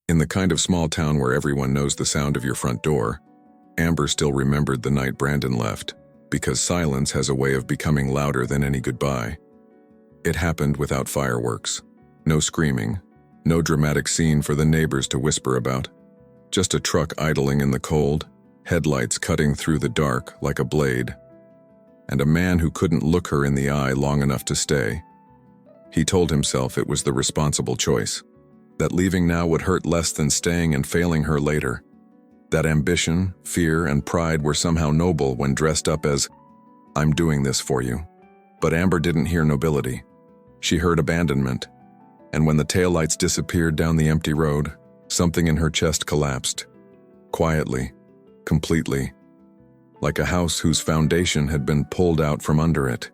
In the kind of small town where everyone knows the sound of your front door, Amber still remembered the night Brandon left, because silence has a way of becoming louder than any goodbye. It happened without fireworks. No screaming. No dramatic scene for the neighbors to whisper about. Just a truck idling in the cold, headlights cutting through the dark like a blade. And a man who couldn't look her in the eye long enough to stay. He told himself it was the responsible choice. That leaving now would hurt less than staying and failing her later. That ambition, fear, and pride were somehow noble when dressed up as, "I'm doing this for you." But Amber didn't hear nobility. She heard abandonment. And when the taillights disappeared down the empty road, something in her chest collapsed. Quietly, completely. Like a house whose foundation had been pulled out from under it.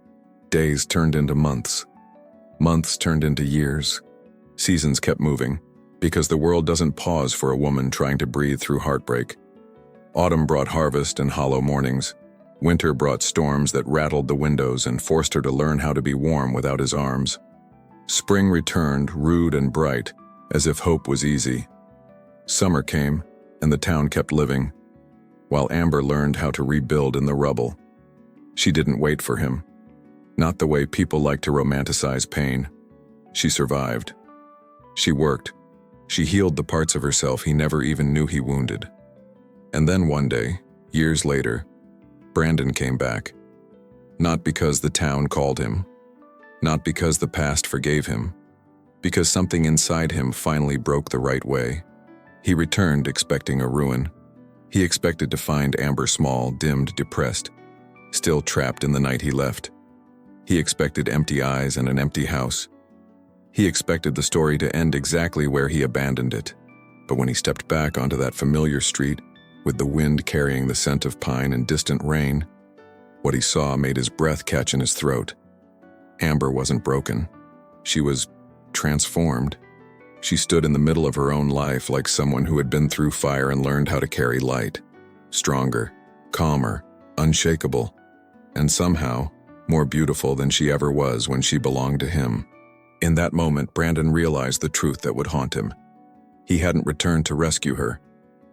Days turned into months. Months turned into years. Seasons kept moving, because the world doesn't pause for a woman trying to breathe through heartbreak. Autumn brought harvest and hollow mornings. Winter brought storms that rattled the windows and forced her to learn how to be warm without his arms. Spring returned, rude and bright, as if hope was easy. Summer came, and the town kept living, while Amber learned how to rebuild in the rubble. She didn't wait for him. Not the way people like to romanticize pain. She survived. She worked. She healed the parts of herself he never even knew he wounded. And then one day, years later, Brandon came back. Not because the town called him. Not because the past forgave him. Because something inside him finally broke the right way. He returned expecting a ruin. He expected to find Amber small, dimmed, depressed, still trapped in the night he left. He expected empty eyes and an empty house. He expected the story to end exactly where he abandoned it. But when he stepped back onto that familiar street, with the wind carrying the scent of pine and distant rain, what he saw made his breath catch in his throat. Amber wasn't broken. She was transformed. She stood in the middle of her own life like someone who had been through fire and learned how to carry light. Stronger, calmer, unshakable, and somehow more beautiful than she ever was when she belonged to him. In that moment, Brandon realized the truth that would haunt him. He hadn't returned to rescue her.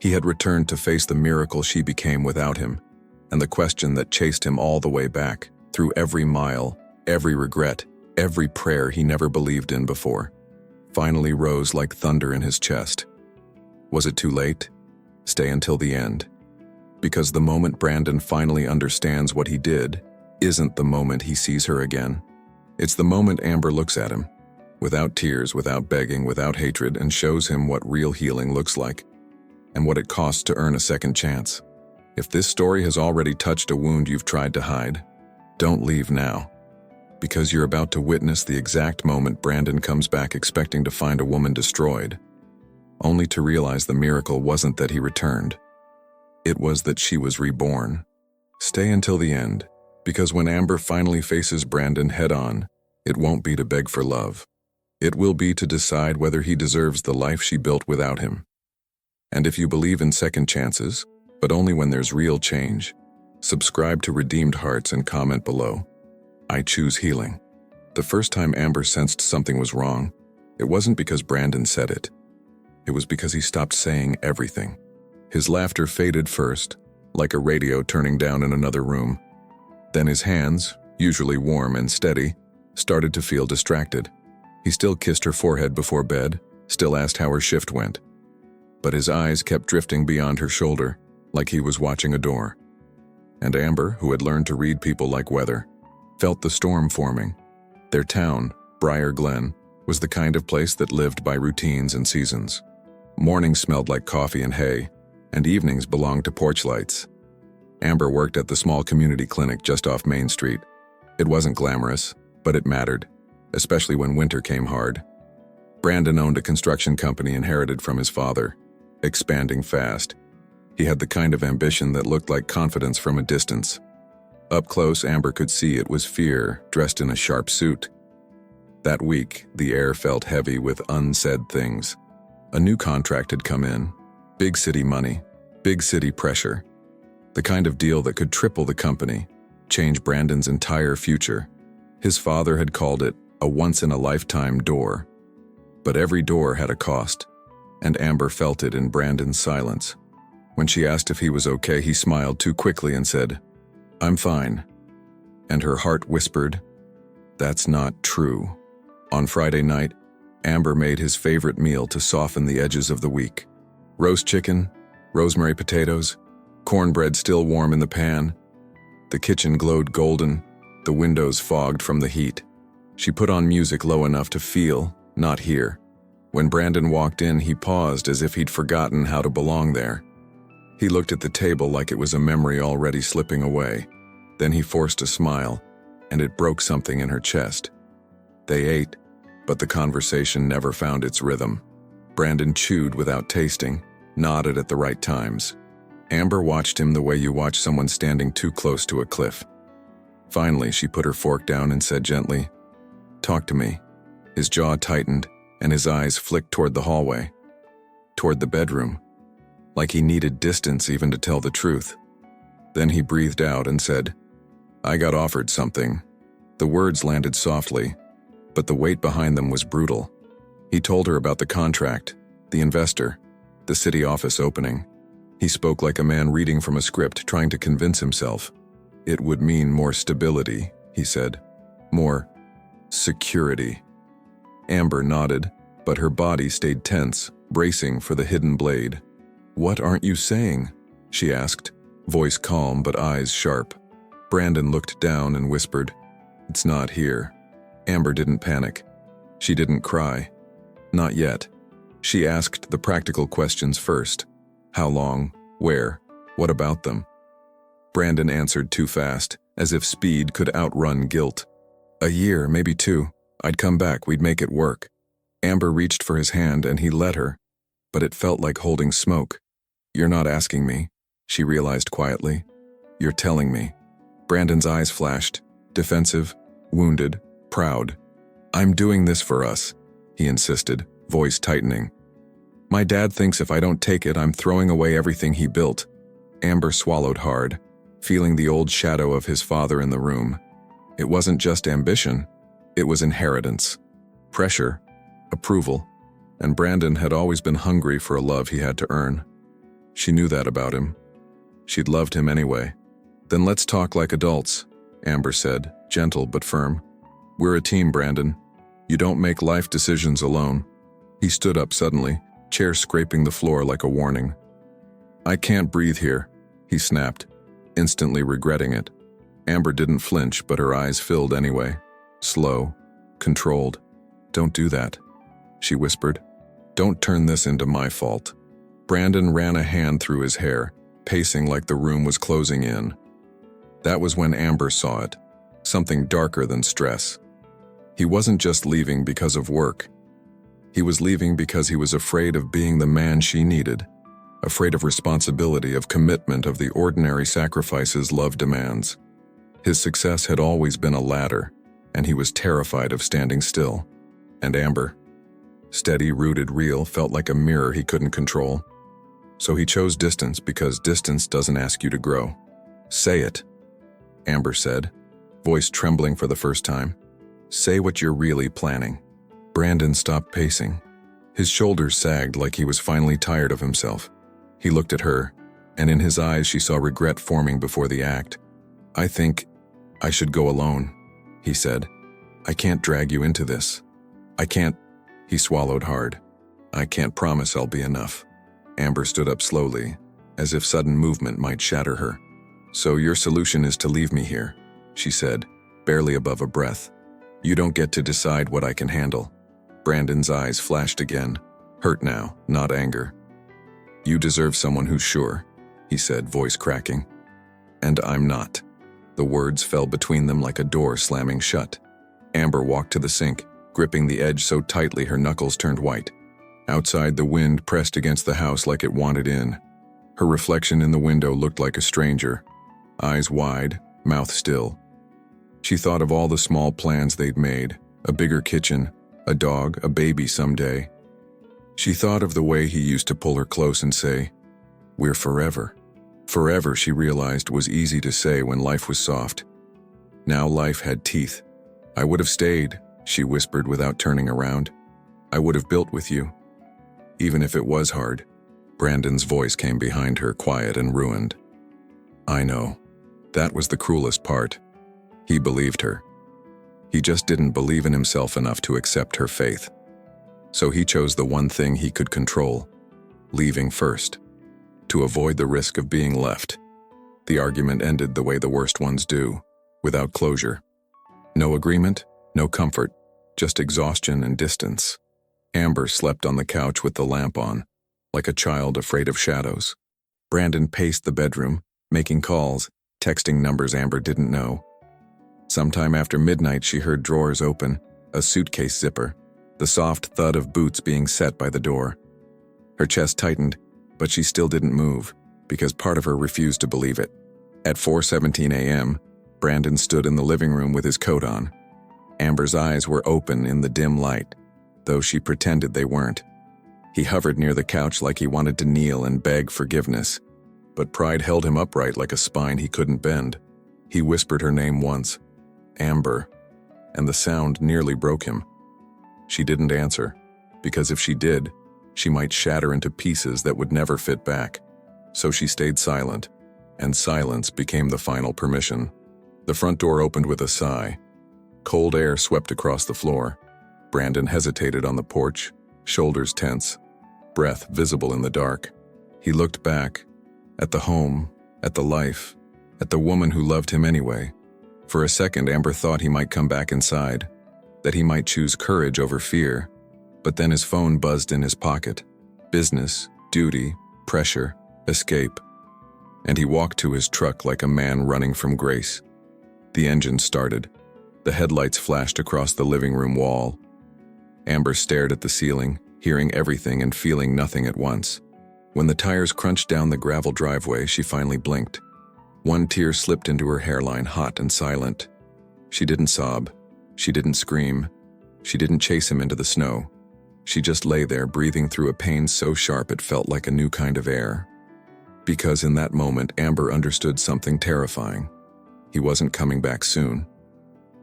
He had returned to face the miracle she became without him, and the question that chased him all the way back, through every mile, every regret, every prayer he never believed in before, finally rose like thunder in his chest. Was it too late? Stay until the end. Because the moment Brandon finally understands what he did isn't the moment he sees her again. It's the moment Amber looks at him, without tears, without begging, without hatred, and shows him what real healing looks like, and what it costs to earn a second chance. If this story has already touched a wound you've tried to hide, don't leave now. Because you're about to witness the exact moment Brandon comes back expecting to find a woman destroyed, only to realize the miracle wasn't that he returned. It was that she was reborn. Stay until the end, because when Amber finally faces Brandon head-on, it won't be to beg for love. It will be to decide whether he deserves the life she built without him. And if you believe in second chances, but only when there's real change, subscribe to Redeemed Hearts and comment below. I choose healing. The first time Amber sensed something was wrong, it wasn't because Brandon said it. It was because he stopped saying everything. His laughter faded first, like a radio turning down in another room. Then his hands, usually warm and steady, started to feel distracted. He still kissed her forehead before bed, still asked how her shift went. But his eyes kept drifting beyond her shoulder, like he was watching a door. And Amber, who had learned to read people like weather, felt the storm forming. Their town, Briar Glen, was the kind of place that lived by routines and seasons. Mornings smelled like coffee and hay, and evenings belonged to porch lights. Amber worked at the small community clinic just off Main Street. It wasn't glamorous, but it mattered, especially when winter came hard. Brandon owned a construction company inherited from his father, expanding fast. He had the kind of ambition that looked like confidence from a distance. Up close, Amber could see it was fear dressed in a sharp suit. That week, the air felt heavy with unsaid things. A new contract had come in. Big city money, big city pressure. The kind of deal that could triple the company, change Brandon's entire future. His father had called it a once-in-a-lifetime door. But every door had a cost. and Amber felt it in Brandon's silence. When she asked if he was okay, he smiled too quickly and said, "I'm fine." And her heart whispered, "That's not true." On Friday night, Amber made his favorite meal to soften the edges of the week. Roast chicken, rosemary potatoes, cornbread still warm in the pan. The kitchen glowed golden, the windows fogged from the heat. She put on music low enough to feel, not hear. When Brandon walked in, he paused as if he'd forgotten how to belong there. He looked at the table like it was a memory already slipping away. Then he forced a smile, and it broke something in her chest. They ate, but the conversation never found its rhythm. Brandon chewed without tasting, nodded at the right times. Amber watched him the way you watch someone standing too close to a cliff. Finally, she put her fork down and said gently, "Talk to me." His jaw tightened, and his eyes flicked toward the hallway, toward the bedroom, like he needed distance even to tell the truth. Then he breathed out and said, "I got offered something." The words landed softly, but the weight behind them was brutal. He told her about the contract, the investor, the city office opening. He spoke like a man reading from a script, trying to convince himself. It would mean more stability, he said. More security. Amber nodded, but her body stayed tense, bracing for the hidden blade. "What aren't you saying?" she asked, voice calm but eyes sharp. Brandon looked down and whispered, "It's not here." Amber didn't panic. She didn't cry. Not yet. She asked the practical questions first. How long? Where? What about them? Brandon answered too fast, as if speed could outrun guilt. "A year, maybe 2. I'd come back, we'd make it work." Amber reached for his hand and he let her, but it felt like holding smoke. "You're not asking me," she realized quietly. "You're telling me." Brandon's eyes flashed, defensive, wounded, proud. "I'm doing this for us," he insisted, voice tightening. "My dad thinks if I don't take it, I'm throwing away everything he built." Amber swallowed hard, feeling the old shadow of his father in the room. It wasn't just ambition, it was inheritance. Pressure, approval, and Brandon had always been hungry for a love he had to earn. She knew that about him. She'd loved him anyway. "Then let's talk like adults," Amber said, gentle but firm. "We're a team, Brandon. You don't make life decisions alone." He stood up suddenly, chair scraping the floor like a warning. "I can't breathe here," he snapped, instantly regretting it. Amber didn't flinch, but her eyes filled anyway. Slow, controlled. "Don't do that," she whispered. "Don't turn this into my fault." Brandon ran a hand through his hair, pacing like the room was closing in. That was when Amber saw it, something darker than stress. He wasn't just leaving because of work. He was leaving because he was afraid of being the man she needed, afraid of responsibility, of commitment, of the ordinary sacrifices love demands. His success had always been a ladder, and he was terrified of standing still. And Amber, steady, rooted, real, felt like a mirror he couldn't control. So he chose distance because distance doesn't ask you to grow. "Say it," Amber said, voice trembling for the first time. "Say what you're really planning." Brandon stopped pacing. His shoulders sagged like he was finally tired of himself. He looked at her, and in his eyes she saw regret forming before the act. "I think I should go alone," he said. "I can't drag you into this. I can't." He swallowed hard. "I can't promise I'll be enough." Amber stood up slowly, as if sudden movement might shatter her. "So your solution is to leave me here," she said, barely above a breath. "You don't get to decide what I can handle." Brandon's eyes flashed again, hurt now, not anger. "You deserve someone who's sure," he said, voice cracking. "And I'm not." The words fell between them like a door slamming shut. Amber walked to the sink, gripping the edge so tightly her knuckles turned white. Outside, the wind pressed against the house like it wanted in. Her reflection in the window looked like a stranger, eyes wide, mouth still. She thought of all the small plans they'd made, a bigger kitchen, a dog, a baby someday. She thought of the way he used to pull her close and say, "We're forever." Forever, she realized, was easy to say when life was soft. Now life had teeth. "I would have stayed," she whispered without turning around. "I would have built with you." Even if it was hard, Brandon's voice came behind her, quiet and ruined. I know. That was the cruelest part. He believed her. He just didn't believe in himself enough to accept her faith. So he chose the one thing he could control, leaving first, to avoid the risk of being left. The argument ended the way the worst ones do, without closure. No agreement, no comfort, just exhaustion and distance. Amber slept on the couch with the lamp on, like a child afraid of shadows. Brandon paced the bedroom, making calls, texting numbers Amber didn't know. Sometime after midnight, she heard drawers open, a suitcase zipper, the soft thud of boots being set by the door. Her chest tightened, but she still didn't move, because part of her refused to believe it. At 4:17 a.m., Brandon stood in the living room with his coat on. Amber's eyes were open in the dim light, though she pretended they weren't. He hovered near the couch like he wanted to kneel and beg forgiveness, but pride held him upright like a spine he couldn't bend. He whispered her name once, Amber, and the sound nearly broke him. She didn't answer, because if she did, she might shatter into pieces that would never fit back. So she stayed silent, and silence became the final permission. The front door opened with a sigh. Cold air swept across the floor. Brandon hesitated on the porch, shoulders tense, breath visible in the dark. He looked back, at the home, at the life, at the woman who loved him anyway. For a second, Amber thought he might come back inside, that he might choose courage over fear. But then his phone buzzed in his pocket. Business, duty, pressure, escape. And he walked to his truck like a man running from grace. The engine started. The headlights flashed across the living room wall. Amber stared at the ceiling, hearing everything and feeling nothing at once. When the tires crunched down the gravel driveway, she finally blinked. One tear slipped into her hairline, hot and silent. She didn't sob. She didn't scream. She didn't chase him into the snow. She just lay there, breathing through a pain so sharp it felt like a new kind of air. Because in that moment, Amber understood something terrifying. He wasn't coming back soon.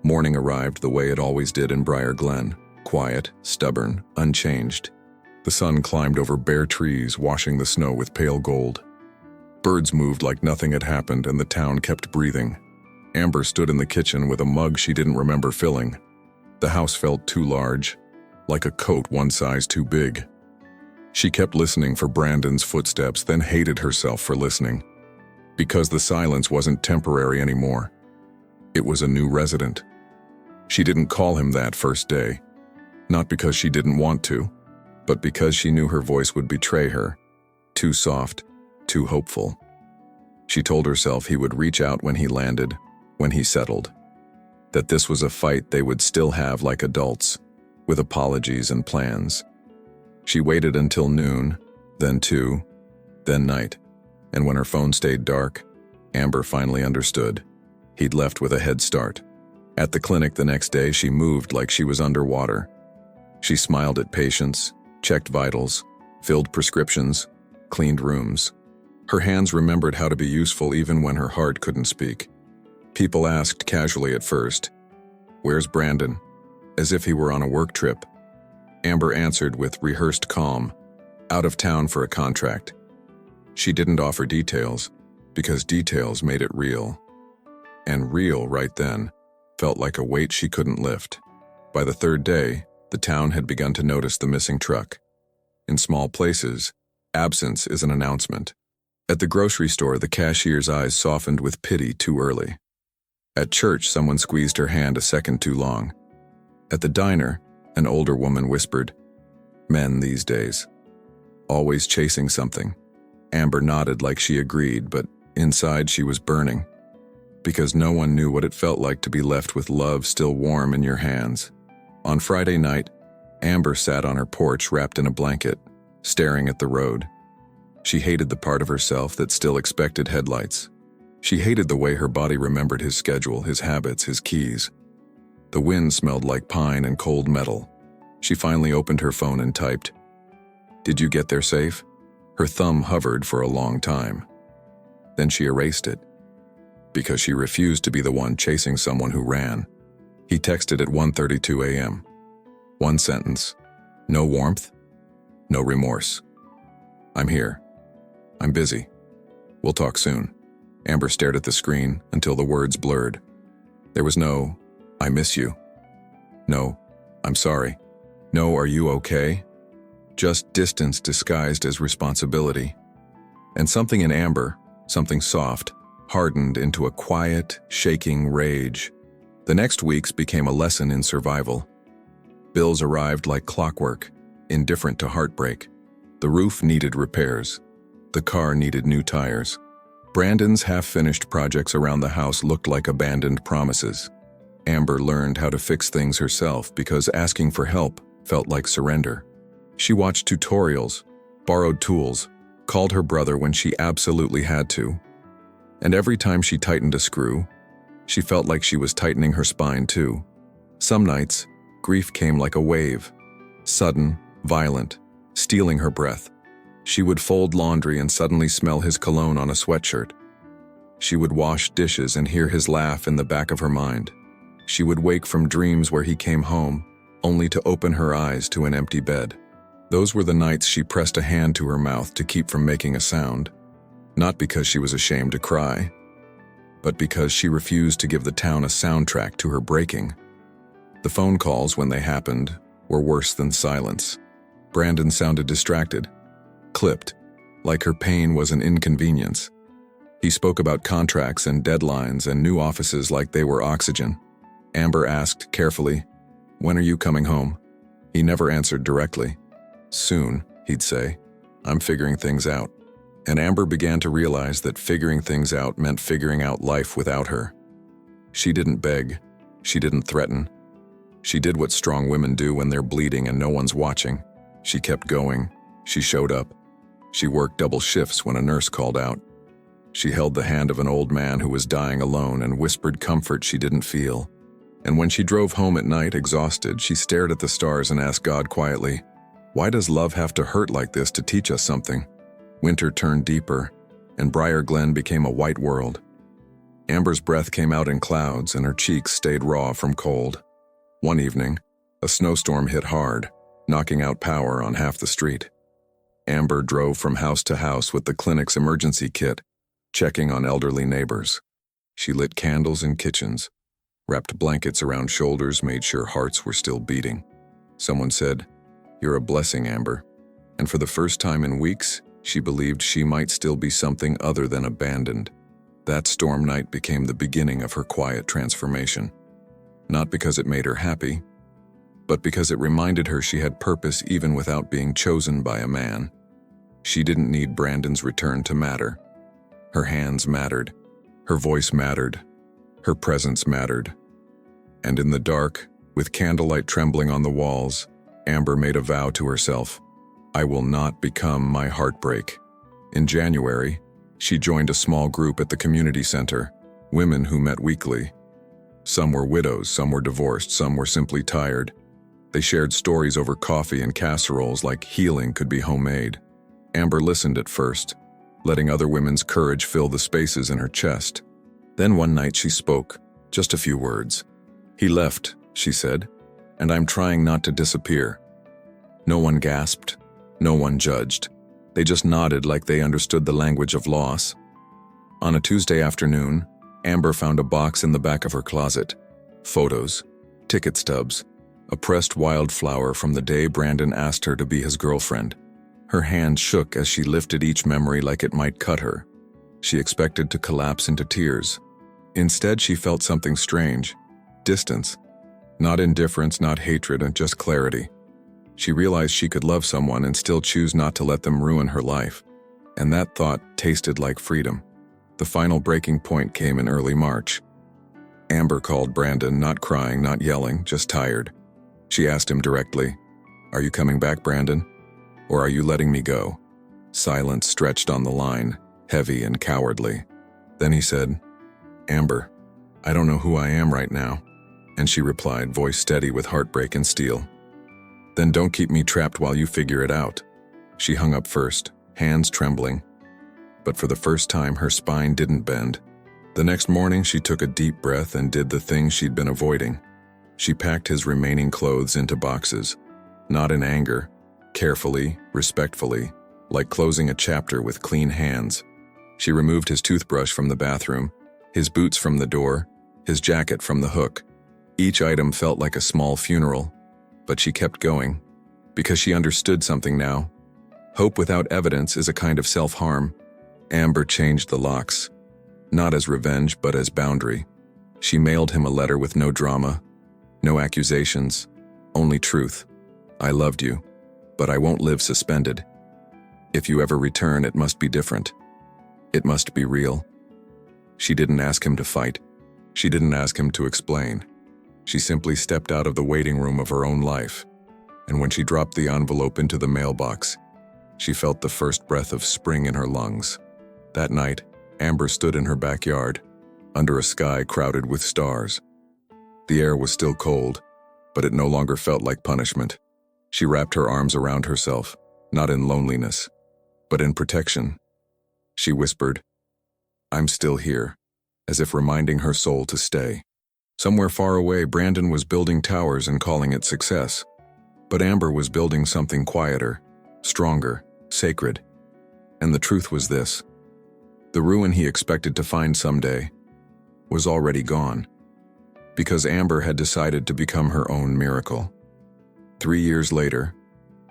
Morning arrived the way it always did in Briar Glen, quiet, stubborn, unchanged. The sun climbed over bare trees, washing the snow with pale gold. Birds moved like nothing had happened, and the town kept breathing. Amber stood in the kitchen with a mug she didn't remember filling. The house felt too large, like a coat one size too big. She kept listening for Brandon's footsteps, then hated herself for listening. Because the silence wasn't temporary anymore. It was a new resident. She didn't call him that first day. Not because she didn't want to, but because she knew her voice would betray her. Too soft, too hopeful. She told herself he would reach out when he landed, when he settled. That this was a fight they would still have like adults, with apologies and plans. She waited until noon, then 2, then night, and when her phone stayed dark, Amber finally understood. He'd left with a head start. At the clinic the next day, she moved like she was underwater. She smiled at patients, checked vitals, filled prescriptions, cleaned rooms. Her hands remembered how to be useful even when her heart couldn't speak. People asked casually at first, "Where's Brandon?" as if he were on a work trip. Amber answered with rehearsed calm, "Out of town for a contract." She didn't offer details, because details made it real. And real, right then, felt like a weight she couldn't lift. By the third day, the town had begun to notice the missing truck. In small places, absence is an announcement. At the grocery store, the cashier's eyes softened with pity too early. At church, someone squeezed her hand a second too long. At the diner, an older woman whispered, "Men these days. Always chasing something." Amber nodded like she agreed, but inside she was burning. Because no one knew what it felt like to be left with love still warm in your hands. On Friday night, Amber sat on her porch wrapped in a blanket, staring at the road. She hated the part of herself that still expected headlights. She hated the way her body remembered his schedule, his habits, his keys. The wind smelled like pine and cold metal. She finally opened her phone and typed, "Did you get there safe?" Her thumb hovered for a long time. Then she erased it, because she refused to be the one chasing someone who ran. He texted at 1:32 a.m. One sentence. No warmth, No remorse. I'm here. I'm busy. We'll talk soon. Amber stared at the screen until the words blurred. There was no, I miss you. No, I'm sorry. No, are you okay? Just distance disguised as responsibility. And something in Amber, something soft, hardened into a quiet, shaking rage. The next weeks became a lesson in survival. Bills arrived like clockwork, indifferent to heartbreak. The roof needed repairs. The car needed new tires. Brandon's half-finished projects around the house looked like abandoned promises. Amber learned how to fix things herself because asking for help felt like surrender. She watched tutorials, borrowed tools, called her brother when she absolutely had to. And every time she tightened a screw, she felt like she was tightening her spine too. Some nights, grief came like a wave, sudden, violent, stealing her breath. She would fold laundry and suddenly smell his cologne on a sweatshirt. She would wash dishes and hear his laugh in the back of her mind. She would wake from dreams where he came home, only to open her eyes to an empty bed. Those were the nights she pressed a hand to her mouth to keep from making a sound, not because she was ashamed to cry, but because she refused to give the town a soundtrack to her breaking. The phone calls, when they happened, were worse than silence. Brandon sounded distracted, clipped, like her pain was an inconvenience. He spoke about contracts and deadlines and new offices like they were oxygen. Amber asked carefully, "When are you coming home?" He never answered directly. "Soon," he'd say. "I'm figuring things out." And Amber began to realize that figuring things out meant figuring out life without her. She didn't beg. She didn't threaten. She did what strong women do when they're bleeding and no one's watching. She kept going. She showed up. She worked double shifts when a nurse called out. She held the hand of an old man who was dying alone and whispered comfort she didn't feel. And when she drove home at night, exhausted, she stared at the stars and asked God quietly, "Why does love have to hurt like this to teach us something?" Winter turned deeper, and Briar Glen became a white world. Amber's breath came out in clouds, and her cheeks stayed raw from cold. One evening, a snowstorm hit hard, knocking out power on half the street. Amber drove from house to house with the clinic's emergency kit, checking on elderly neighbors. She lit candles in kitchens, wrapped blankets around shoulders, made sure hearts were still beating. Someone said, "You're a blessing, Amber." And for the first time in weeks, she believed she might still be something other than abandoned. That storm night became the beginning of her quiet transformation. Not because it made her happy, but because it reminded her she had purpose even without being chosen by a man. She didn't need Brandon's return to matter. Her hands mattered. Her voice mattered. Her presence mattered. And in the dark, with candlelight trembling on the walls, Amber made a vow to herself. "I will not become my heartbreak." In January, she joined a small group at the community center, women who met weekly. Some were widows, some were divorced, some were simply tired. They shared stories over coffee and casseroles like healing could be homemade. Amber listened at first, letting other women's courage fill the spaces in her chest. Then one night she spoke, just a few words. "He left," she said, "and I'm trying not to disappear." No one gasped. No one judged. They just nodded like they understood the language of loss. On a Tuesday afternoon, Amber found a box in the back of her closet. Photos, ticket stubs, a pressed wildflower from the day Brandon asked her to be his girlfriend. Her hand shook as she lifted each memory like it might cut her. She expected to collapse into tears. Instead, she felt something strange. Distance. Not indifference, not hatred, and just clarity. She realized she could love someone and still choose not to let them ruin her life. And that thought tasted like freedom. The final breaking point came in early March. Amber called Brandon, not crying, not yelling, just tired. She asked him directly, "Are you coming back, Brandon? Or are you letting me go?" Silence stretched on the line, heavy and cowardly. Then he said, "Amber, I don't know who I am right now." And she replied, voice steady with heartbreak and steel, "Then don't keep me trapped while you figure it out." She hung up first, hands trembling. But for the first time, her spine didn't bend. The next morning, she took a deep breath and did the thing she'd been avoiding. She packed his remaining clothes into boxes, not in anger, Carefully, respectfully, like closing a chapter with clean hands. She removed his toothbrush from the bathroom, his boots from the door, his jacket from the hook. Each item felt like a small funeral, but she kept going, because she understood something now. Hope without evidence is a kind of self-harm. Amber changed the locks, not as revenge but as boundary. She mailed him a letter with no drama, no accusations, only truth. I loved you, but I won't live suspended. If you ever return, it must be different. It must be real. She didn't ask him to fight. She didn't ask him to explain. She simply stepped out of the waiting room of her own life, and when she dropped the envelope into the mailbox, she felt the first breath of spring in her lungs. That night, Amber stood in her backyard, under a sky crowded with stars. The air was still cold, but it no longer felt like punishment. She wrapped her arms around herself, not in loneliness, but in protection. She whispered, "I'm still here," as if reminding her soul to stay. Somewhere far away, Brandon was building towers and calling it success. But Amber was building something quieter, stronger, sacred. And the truth was this: the ruin he expected to find someday was already gone, because Amber had decided to become her own miracle. 3 years later,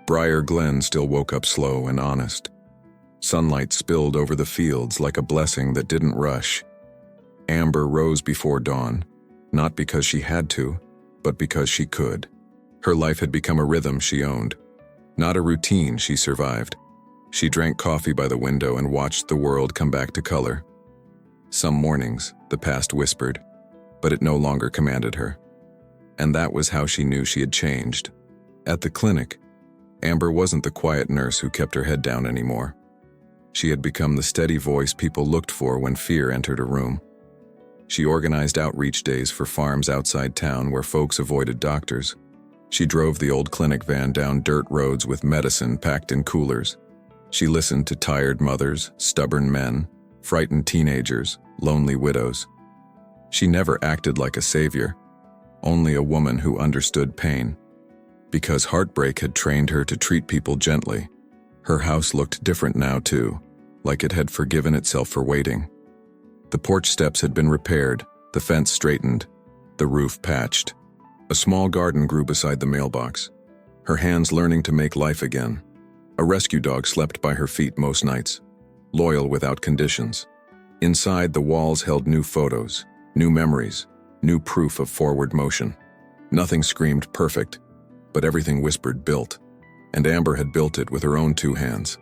Briar Glen still woke up slow and honest. Sunlight spilled over the fields like a blessing that didn't rush. Amber rose before dawn, not because she had to, but because she could. Her life had become a rhythm she owned, not a routine she survived. She drank coffee by the window and watched the world come back to color. Some mornings, the past whispered, but it no longer commanded her. And that was how she knew she had changed. At the clinic, Amber wasn't the quiet nurse who kept her head down anymore. She had become the steady voice people looked for when fear entered a room. She organized outreach days for farms outside town where folks avoided doctors. She drove the old clinic van down dirt roads with medicine packed in coolers. She listened to tired mothers, stubborn men, frightened teenagers, lonely widows. She never acted like a savior, only a woman who understood pain. Because heartbreak had trained her to treat people gently, her house looked different now too, like it had forgiven itself for waiting. The porch steps had been repaired, the fence straightened, the roof patched. A small garden grew beside the mailbox, her hands learning to make life again. A rescue dog slept by her feet most nights, loyal without conditions. Inside, the walls held new photos, new memories, new proof of forward motion. Nothing screamed perfect, but everything whispered built. And Amber had built it with her own 2 hands.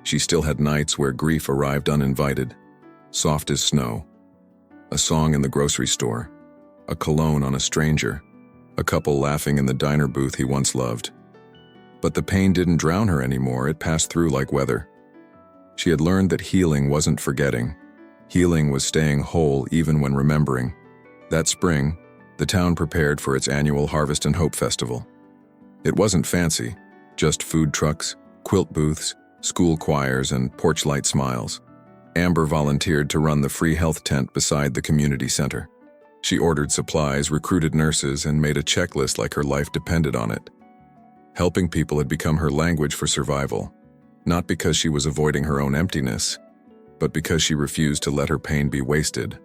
She still had nights where grief arrived uninvited, soft as snow. A song in the grocery store, a cologne on a stranger, a couple laughing in the diner booth he once loved. But the pain didn't drown her anymore, it passed through like weather. She had learned that healing wasn't forgetting. Healing was staying whole even when remembering. That spring, the town prepared for its annual Harvest and Hope Festival. It wasn't fancy, just food trucks, quilt booths, school choirs, and porch light smiles. Amber volunteered to run the free health tent beside the community center. She ordered supplies, recruited nurses, and made a checklist like her life depended on it. Helping people had become her language for survival, not because she was avoiding her own emptiness, but because she refused to let her pain be wasted.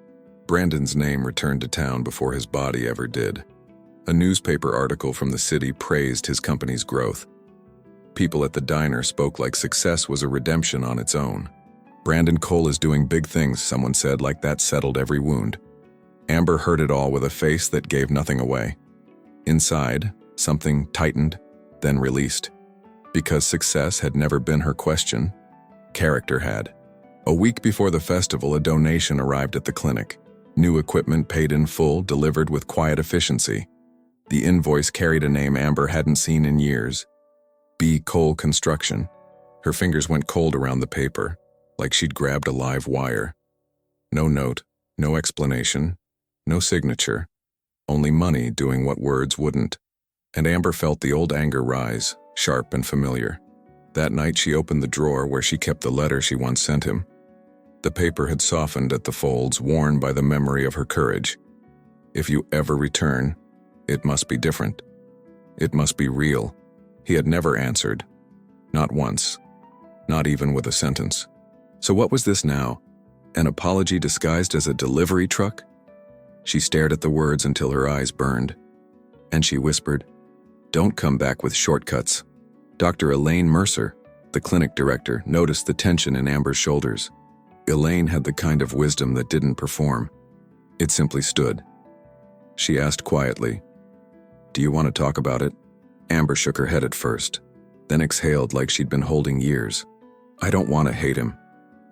Brandon's name returned to town before his body ever did. A newspaper article from the city praised his company's growth. People at the diner spoke like success was a redemption on its own. "Brandon Cole is doing big things," someone said, like that settled every wound. Amber heard it all with a face that gave nothing away. Inside, something tightened, then released. Because success had never been her question, character had. A week before the festival, a donation arrived at the clinic. New equipment paid in full, delivered with quiet efficiency. The invoice carried a name Amber hadn't seen in years. B. Cole Construction. Her fingers went cold around the paper, like she'd grabbed a live wire. No note, no explanation, no signature. Only money doing what words wouldn't. And Amber felt the old anger rise, sharp and familiar. That night she opened the drawer where she kept the letter she once sent him. The paper had softened at the folds, worn by the memory of her courage. "If you ever return, it must be different. It must be real." He had never answered, Not once. Not even with a sentence. So what was this now? An apology disguised as a delivery truck? She stared at the words until her eyes burned. And she whispered, "Don't come back with shortcuts." Dr. Elaine Mercer, the clinic director, noticed the tension in Amber's shoulders. Elaine had the kind of wisdom that didn't perform. It simply stood. She asked quietly, "Do you want to talk about it?" Amber shook her head at first, then exhaled like she'd been holding years. "I don't want to hate him,"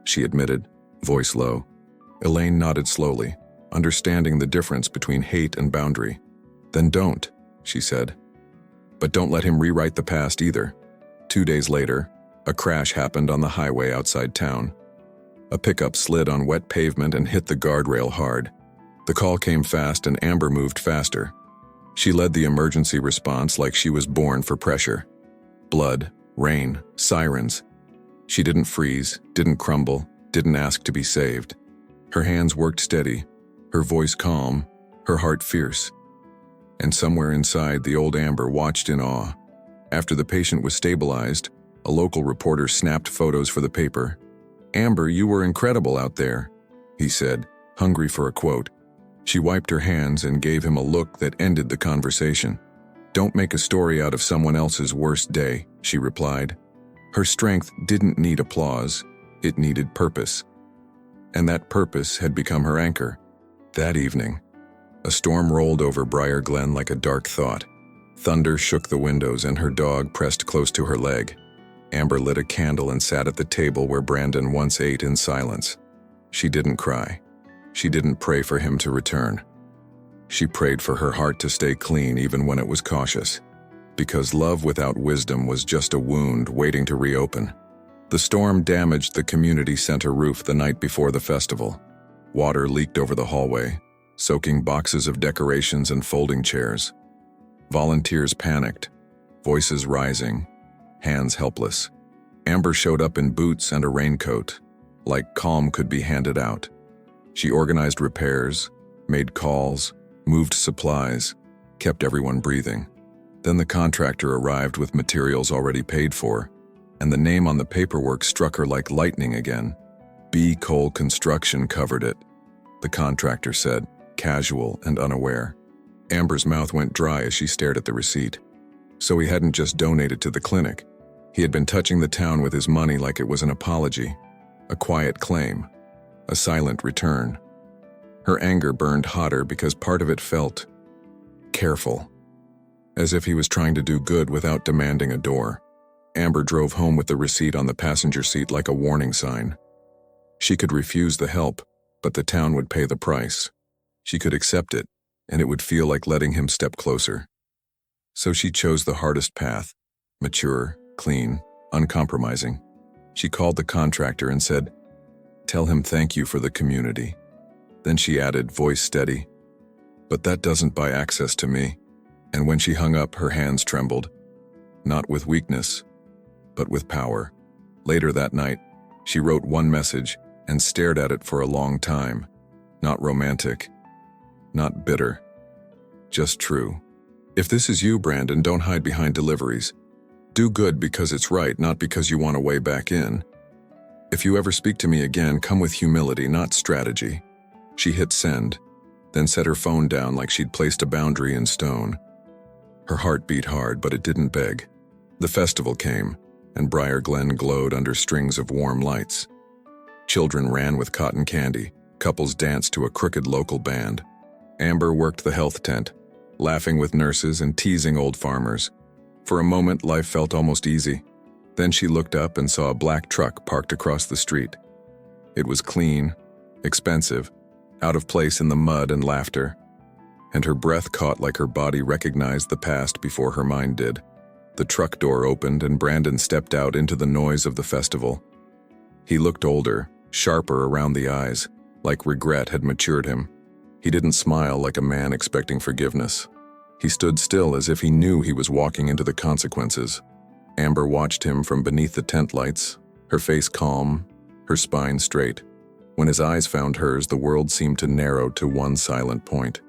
she admitted, voice low. Elaine nodded slowly, understanding the difference between hate and boundary. "Then don't," she said. "But don't let him rewrite the past either." 2 days later, a crash happened on the highway outside town. A pickup slid on wet pavement and hit the guardrail hard. The call came fast and Amber moved faster. She led the emergency response like she was born for pressure. Blood, rain, sirens. She didn't freeze, didn't crumble, didn't ask to be saved. Her hands worked steady, her voice calm, her heart fierce. And somewhere inside, the old Amber watched in awe. After the patient was stabilized, a local reporter snapped photos for the paper. "Amber, you were incredible out there," he said, hungry for a quote. She wiped her hands and gave him a look that ended the conversation. "Don't make a story out of someone else's worst day," she replied. Her strength didn't need applause, it needed purpose. And that purpose had become her anchor. That evening, a storm rolled over Briar Glen like a dark thought. Thunder shook the windows and her dog pressed close to her leg. Amber lit a candle and sat at the table where Brandon once ate in silence. She didn't cry. She didn't pray for him to return. She prayed for her heart to stay clean even when it was cautious. Because love without wisdom was just a wound waiting to reopen. The storm damaged the community center roof the night before the festival. Water leaked over the hallway, soaking boxes of decorations and folding chairs. Volunteers panicked, voices rising, hands helpless. Amber showed up in boots and a raincoat, like calm could be handed out. She organized repairs, made calls, moved supplies, kept everyone breathing. Then the contractor arrived with materials already paid for, and the name on the paperwork struck her like lightning again. B. Cole Construction covered it, the contractor said, casual and unaware. Amber's mouth went dry as she stared at the receipt. So he hadn't just donated to the clinic. He had been touching the town with his money like it was an apology, a quiet claim, a silent return. Her anger burned hotter because part of it felt careful, as if he was trying to do good without demanding a door. Amber drove home with the receipt on the passenger seat like a warning sign. She could refuse the help, but the town would pay the price. She could accept it, and it would feel like letting him step closer. So she chose the hardest path, mature, clean, uncompromising. She called the contractor and said, "Tell him thank you for the community." Then she added, voice steady, "But that doesn't buy access to me." And when she hung up, her hands trembled, not with weakness, but with power. Later that night, she wrote one message and stared at it for a long time. Not romantic, not bitter, just true. If this is you, Brandon, don't hide behind deliveries. Do good because it's right, not because you want a way back in. If you ever speak to me again, come with humility, not strategy. She hit send, then set her phone down like she'd placed a boundary in stone. Her heart beat hard, but it didn't beg. The festival came, and Briar Glen glowed under strings of warm lights. Children ran with cotton candy, couples danced to a crooked local band. Amber worked the health tent, laughing with nurses and teasing old farmers. For a moment, life felt almost easy. Then she looked up and saw a black truck parked across the street. It was clean, expensive, out of place in the mud and laughter. And her breath caught like her body recognized the past before her mind did. The truck door opened and Brandon stepped out into the noise of the festival. He looked older, sharper around the eyes, like regret had matured him. He didn't smile like a man expecting forgiveness. He stood still as if he knew he was walking into the consequences. Amber watched him from beneath the tent lights, her face calm, her spine straight. When his eyes found hers, the world seemed to narrow to one silent point.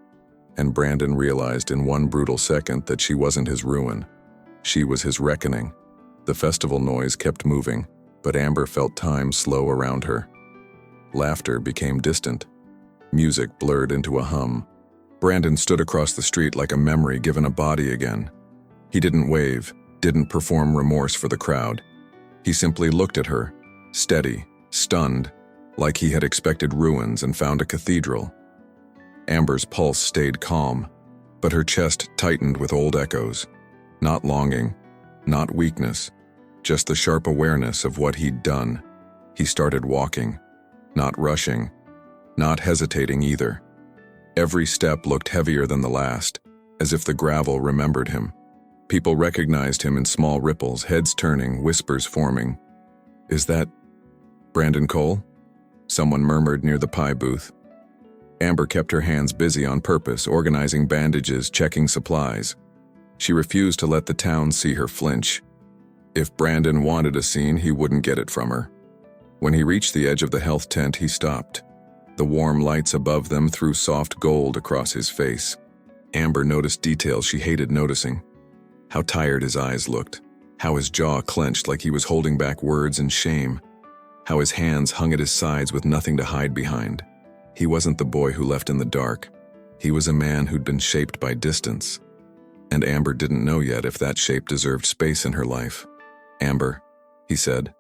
And Brandon realized in one brutal second that she wasn't his ruin. She was his reckoning. The festival noise kept moving, but Amber felt time slow around her. Laughter became distant. Music blurred into a hum. Brandon stood across the street like a memory given a body again. He didn't wave, didn't perform remorse for the crowd. He simply looked at her, steady, stunned, like he had expected ruins and found a cathedral. Amber's pulse stayed calm, but her chest tightened with old echoes. Not longing, not weakness, just the sharp awareness of what he'd done. He started walking, not rushing, not hesitating either. Every step looked heavier than the last, as if the gravel remembered him. People recognized him in small ripples, heads turning, whispers forming. "Is that Brandon Cole?" Someone murmured near the pie booth. Amber kept her hands busy on purpose, organizing bandages, checking supplies. She refused to let the town see her flinch. If Brandon wanted a scene, he wouldn't get it from her. When he reached the edge of the health tent, he stopped. The warm lights above them threw soft gold across his face. Amber noticed details she hated noticing. How tired his eyes looked. How his jaw clenched like he was holding back words in shame. How his hands hung at his sides with nothing to hide behind. He wasn't the boy who left in the dark. He was a man who'd been shaped by distance. And Amber didn't know yet if that shape deserved space in her life. "Amber," he said,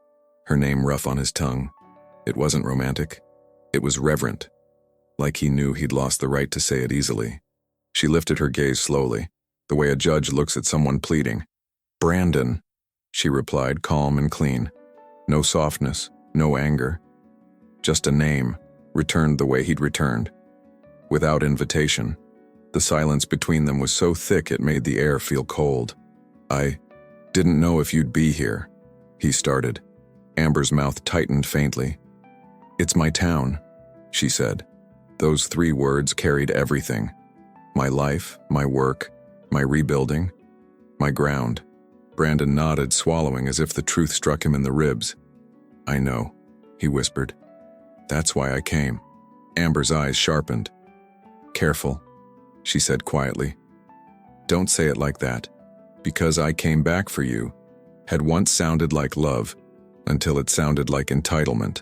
her name rough on his tongue. It wasn't romantic. It was reverent, like he knew he'd lost the right to say it easily. She lifted her gaze slowly, the way a judge looks at someone pleading. "Brandon," she replied, calm and clean. No softness, no anger. Just a name, returned the way he'd returned. Without invitation. The silence between them was so thick it made the air feel cold. "I didn't know if you'd be here," he started. Amber's mouth tightened faintly. "It's my town," she said. Those 3 words carried everything. My life, my work, my rebuilding, my ground. Brandon nodded, swallowing as if the truth struck him in the ribs. "I know," he whispered. "That's why I came." Amber's eyes sharpened. "Careful," she said quietly. "Don't say it like that. Because I came back for you had once sounded like love, until it sounded like entitlement."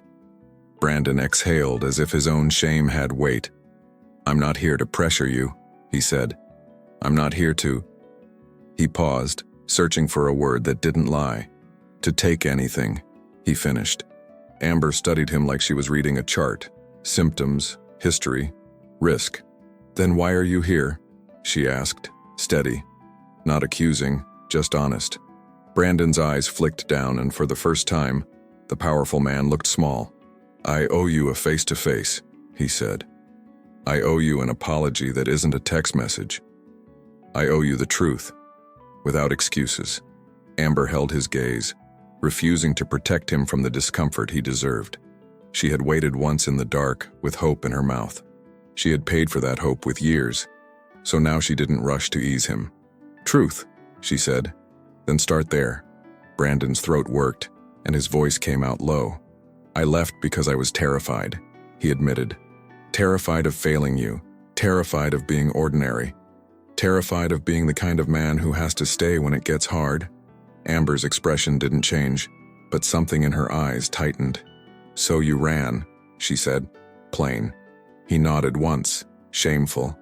Brandon exhaled as if his own shame had weight. "I'm not here to pressure you," he said. "I'm not here to—" He paused, searching for a word that didn't lie. "To take anything," he finished. Amber studied him like she was reading a chart. Symptoms, history, risk. "Then why are you here?" she asked, steady. Not accusing, just honest. Brandon's eyes flicked down, and for the first time, the powerful man looked small. "I owe you a face-to-face," he said. "I owe you an apology that isn't a text message. I owe you the truth, without excuses." Amber held his gaze, refusing to protect him from the discomfort he deserved. She had waited once in the dark, with hope in her mouth. She had paid for that hope with years, so now she didn't rush to ease him. "Truth," she said. "Then start there." Brandon's throat worked, and his voice came out low. "I left because I was terrified," he admitted. "Terrified of failing you, terrified of being ordinary, terrified of being the kind of man who has to stay when it gets hard." Amber's expression didn't change, but something in her eyes tightened. "So you ran," she said, plain. He nodded once, shameful.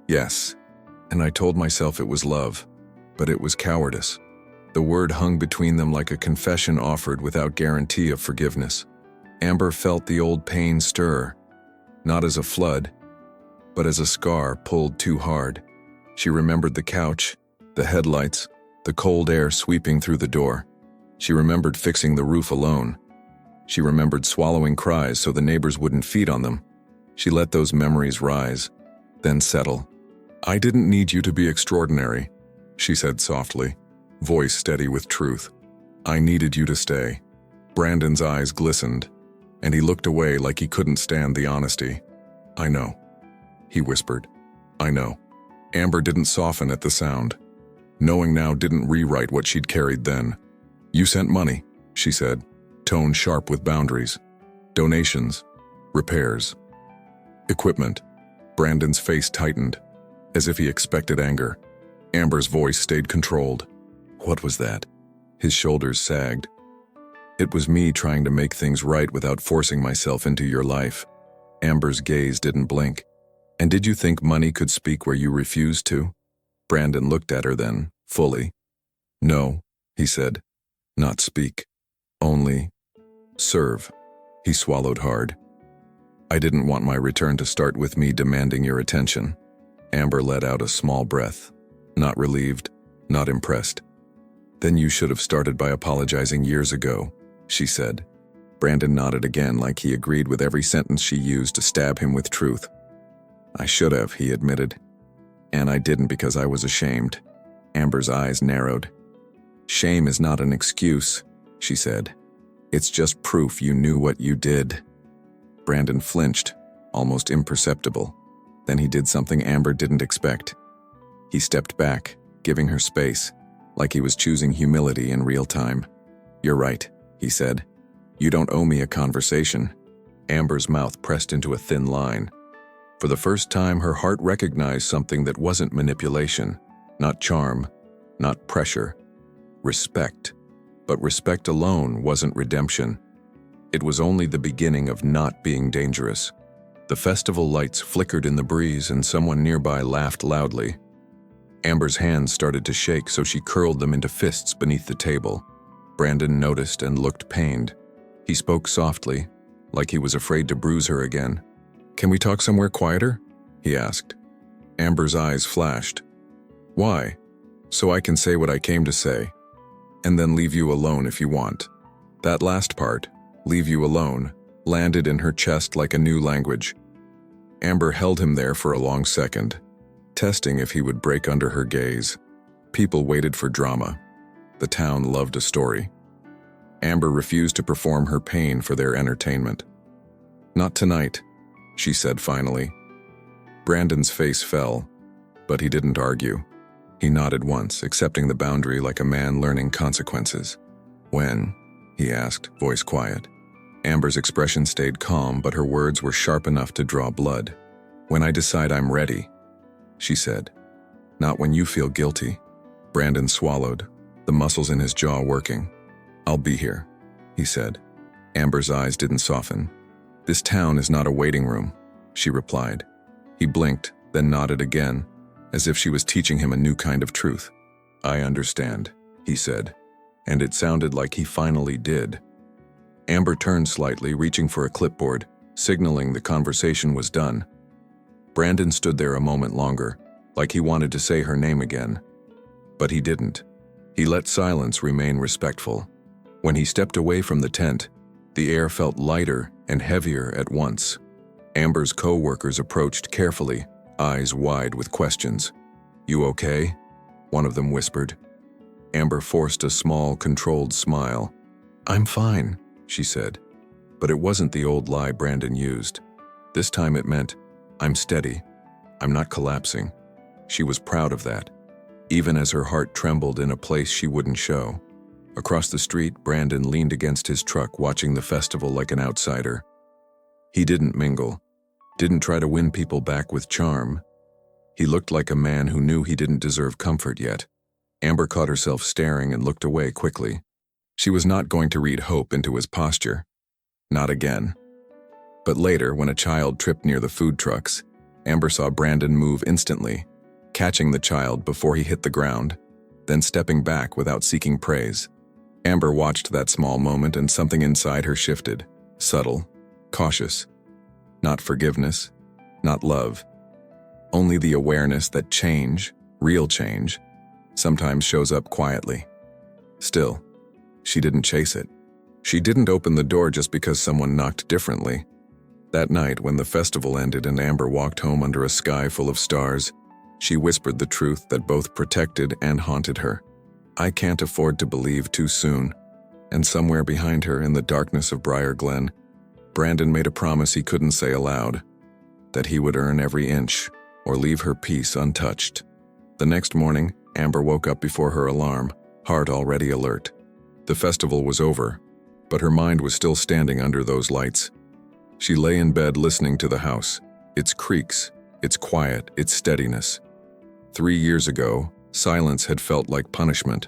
"Yes, and I told myself it was love, but it was cowardice." The word hung between them like a confession offered without guarantee of forgiveness. Amber felt the old pain stir, not as a flood, but as a scar pulled too hard. She remembered the couch, the headlights, the cold air sweeping through the door. She remembered fixing the roof alone. She remembered swallowing cries so the neighbors wouldn't feed on them. She let those memories rise, then settle. "I didn't need you to be extraordinary," she said softly, voice steady with truth. "I needed you to stay." Brandon's eyes glistened, and he looked away like he couldn't stand the honesty. "I know," he whispered. "I know." Amber didn't soften at the sound. Knowing now didn't rewrite what she'd carried then. "You sent money," she said, tone sharp with boundaries. "Donations, repairs, equipment." Brandon's face tightened, as if he expected anger. Amber's voice stayed controlled. "What was that?" His shoulders sagged. It was me trying to make things right without forcing myself into your life. Amber's gaze didn't blink. And did you think money could speak where you refused to? Brandon looked at her then, fully. No, he said. Not speak. Only serve. He swallowed hard. I didn't want my return to start with me demanding your attention. Amber let out a small breath. Not relieved, not impressed. Then you should have started by apologizing years ago, she said. Brandon nodded again like he agreed with every sentence she used to stab him with truth. I should have, he admitted. And I didn't because I was ashamed. Amber's eyes narrowed. Shame is not an excuse, she said. It's just proof you knew what you did. Brandon flinched, almost imperceptible. Then he did something Amber didn't expect. He stepped back, giving her space, like he was choosing humility in real time. You're right, he said. You don't owe me a conversation. Amber's mouth pressed into a thin line. For the first time, her heart recognized something that wasn't manipulation, not charm, not pressure. Respect. But respect alone wasn't redemption. It was only the beginning of not being dangerous. The festival lights flickered in the breeze and someone nearby laughed loudly. Amber's hands started to shake, so she curled them into fists beneath the table. Brandon noticed and looked pained. He spoke softly, like he was afraid to bruise her again. Can we talk somewhere quieter? He asked. Amber's eyes flashed. Why? So I can say what I came to say. And then leave you alone if you want. That last part, leave you alone, landed in her chest like a new language. Amber held him there for a long second, testing if he would break under her gaze. People waited for drama. The town loved a story. Amber refused to perform her pain for their entertainment. Not tonight, she said finally. Brandon's face fell, but he didn't argue. He nodded once, accepting the boundary like a man learning consequences. When? He asked, voice quiet. Amber's expression stayed calm, but her words were sharp enough to draw blood. When I decide I'm ready, she said. Not when you feel guilty. Brandon swallowed, the muscles in his jaw working. I'll be here, he said. Amber's eyes didn't soften. This town is not a waiting room, she replied. He blinked, then nodded again, as if she was teaching him a new kind of truth. I understand, he said, and it sounded like he finally did. Amber turned slightly, reaching for a clipboard, signaling the conversation was done. Brandon stood there a moment longer, like he wanted to say her name again. But he didn't. He let silence remain respectful. When he stepped away from the tent, the air felt lighter and heavier at once. Amber's co-workers approached carefully, eyes wide with questions. You okay? One of them whispered. Amber forced a small, controlled smile. I'm fine, she said. But it wasn't the old lie Brandon used. This time it meant, I'm steady. I'm not collapsing. She was proud of that, even as her heart trembled in a place she wouldn't show. Across the street, Brandon leaned against his truck, watching the festival like an outsider. He didn't mingle, didn't try to win people back with charm. He looked like a man who knew he didn't deserve comfort yet. Amber caught herself staring and looked away quickly. She was not going to read hope into his posture. Not again. But later, when a child tripped near the food trucks, Amber saw Brandon move instantly, catching the child before he hit the ground, then stepping back without seeking praise. Amber watched that small moment and something inside her shifted, subtle, cautious. Not forgiveness, not love. Only the awareness that change, real change, sometimes shows up quietly. Still, she didn't chase it. She didn't open the door just because someone knocked differently. That night, when the festival ended and Amber walked home under a sky full of stars, she whispered the truth that both protected and haunted her. I can't afford to believe too soon. And somewhere behind her, in the darkness of Briar Glen, Brandon made a promise he couldn't say aloud, that he would earn every inch or leave her peace untouched. The next morning, Amber woke up before her alarm, heart already alert. The festival was over, but her mind was still standing under those lights. She lay in bed listening to the house, its creaks, its quiet, its steadiness. 3 years ago, silence had felt like punishment.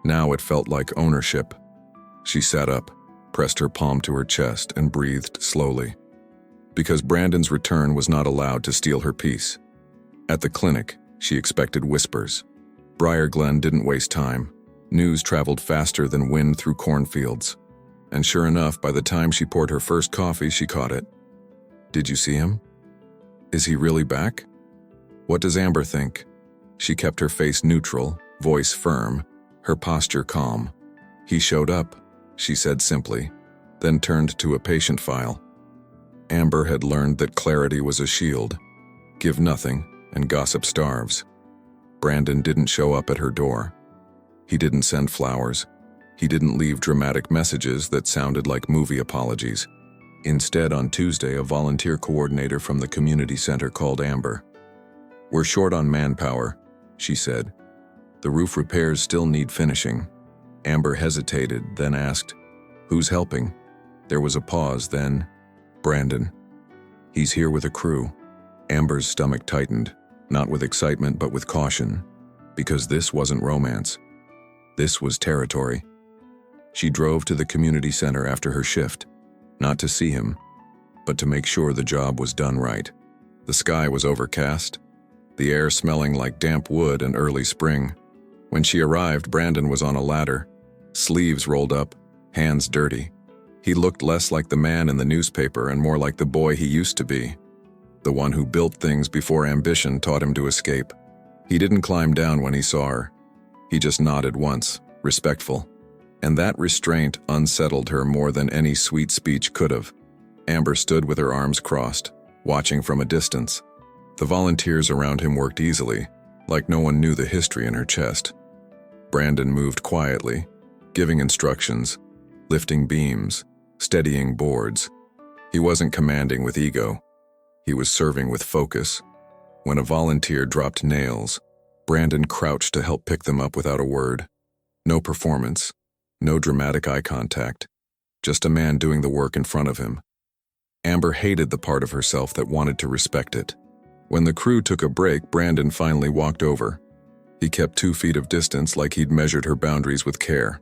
Now it felt like ownership. She sat up, pressed her palm to her chest, and breathed slowly. Because Brandon's return was not allowed to steal her peace. At the clinic, she expected whispers. Briar Glen didn't waste time. News traveled faster than wind through cornfields. And sure enough, by the time she poured her first coffee, she caught it. Did you see him? Is he really back? What does Amber think? She kept her face neutral, voice firm, her posture calm. He showed up, she said simply, then turned to a patient file. Amber had learned that clarity was a shield. Give nothing, and gossip starves. Brandon didn't show up at her door. He didn't send flowers. He didn't leave dramatic messages that sounded like movie apologies. Instead, on Tuesday, a volunteer coordinator from the community center called Amber. "We're short on manpower," she said. "The roof repairs still need finishing." Amber hesitated, then asked, "Who's helping?" There was a pause, then, "Brandon. He's here with a crew." Amber's stomach tightened, not with excitement but with caution, because this wasn't romance. This was territory. She drove to the community center after her shift, not to see him, but to make sure the job was done right. The sky was overcast, the air smelling like damp wood and early spring. When she arrived, Brandon was on a ladder, sleeves rolled up, hands dirty. He looked less like the man in the newspaper and more like the boy he used to be, the one who built things before ambition taught him to escape. He didn't climb down when he saw her. He just nodded once, respectful. And that restraint unsettled her more than any sweet speech could have. Amber stood with her arms crossed, watching from a distance. The volunteers around him worked easily, like no one knew the history in her chest. Brandon moved quietly, giving instructions, lifting beams, steadying boards. He wasn't commanding with ego. He was serving with focus. When a volunteer dropped nails, Brandon crouched to help pick them up without a word. No performance. No dramatic eye contact, just a man doing the work in front of him. Amber hated the part of herself that wanted to respect it. When the crew took a break, Brandon finally walked over. He kept 2 feet of distance like he'd measured her boundaries with care.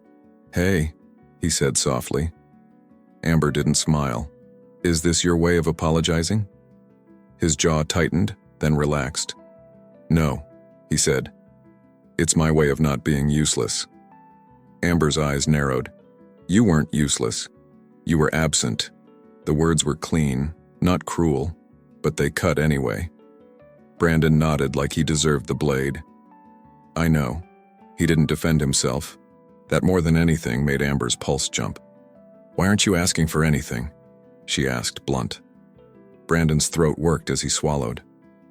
"Hey," he said softly. Amber didn't smile. "Is this your way of apologizing?" His jaw tightened, then relaxed. "No," he said. "It's my way of not being useless." Amber's eyes narrowed. "You weren't useless. You were absent." The words were clean, not cruel, but they cut anyway. Brandon nodded like he deserved the blade. "I know." He didn't defend himself. That more than anything made Amber's pulse jump. "Why aren't you asking for anything?" she asked, blunt. Brandon's throat worked as he swallowed.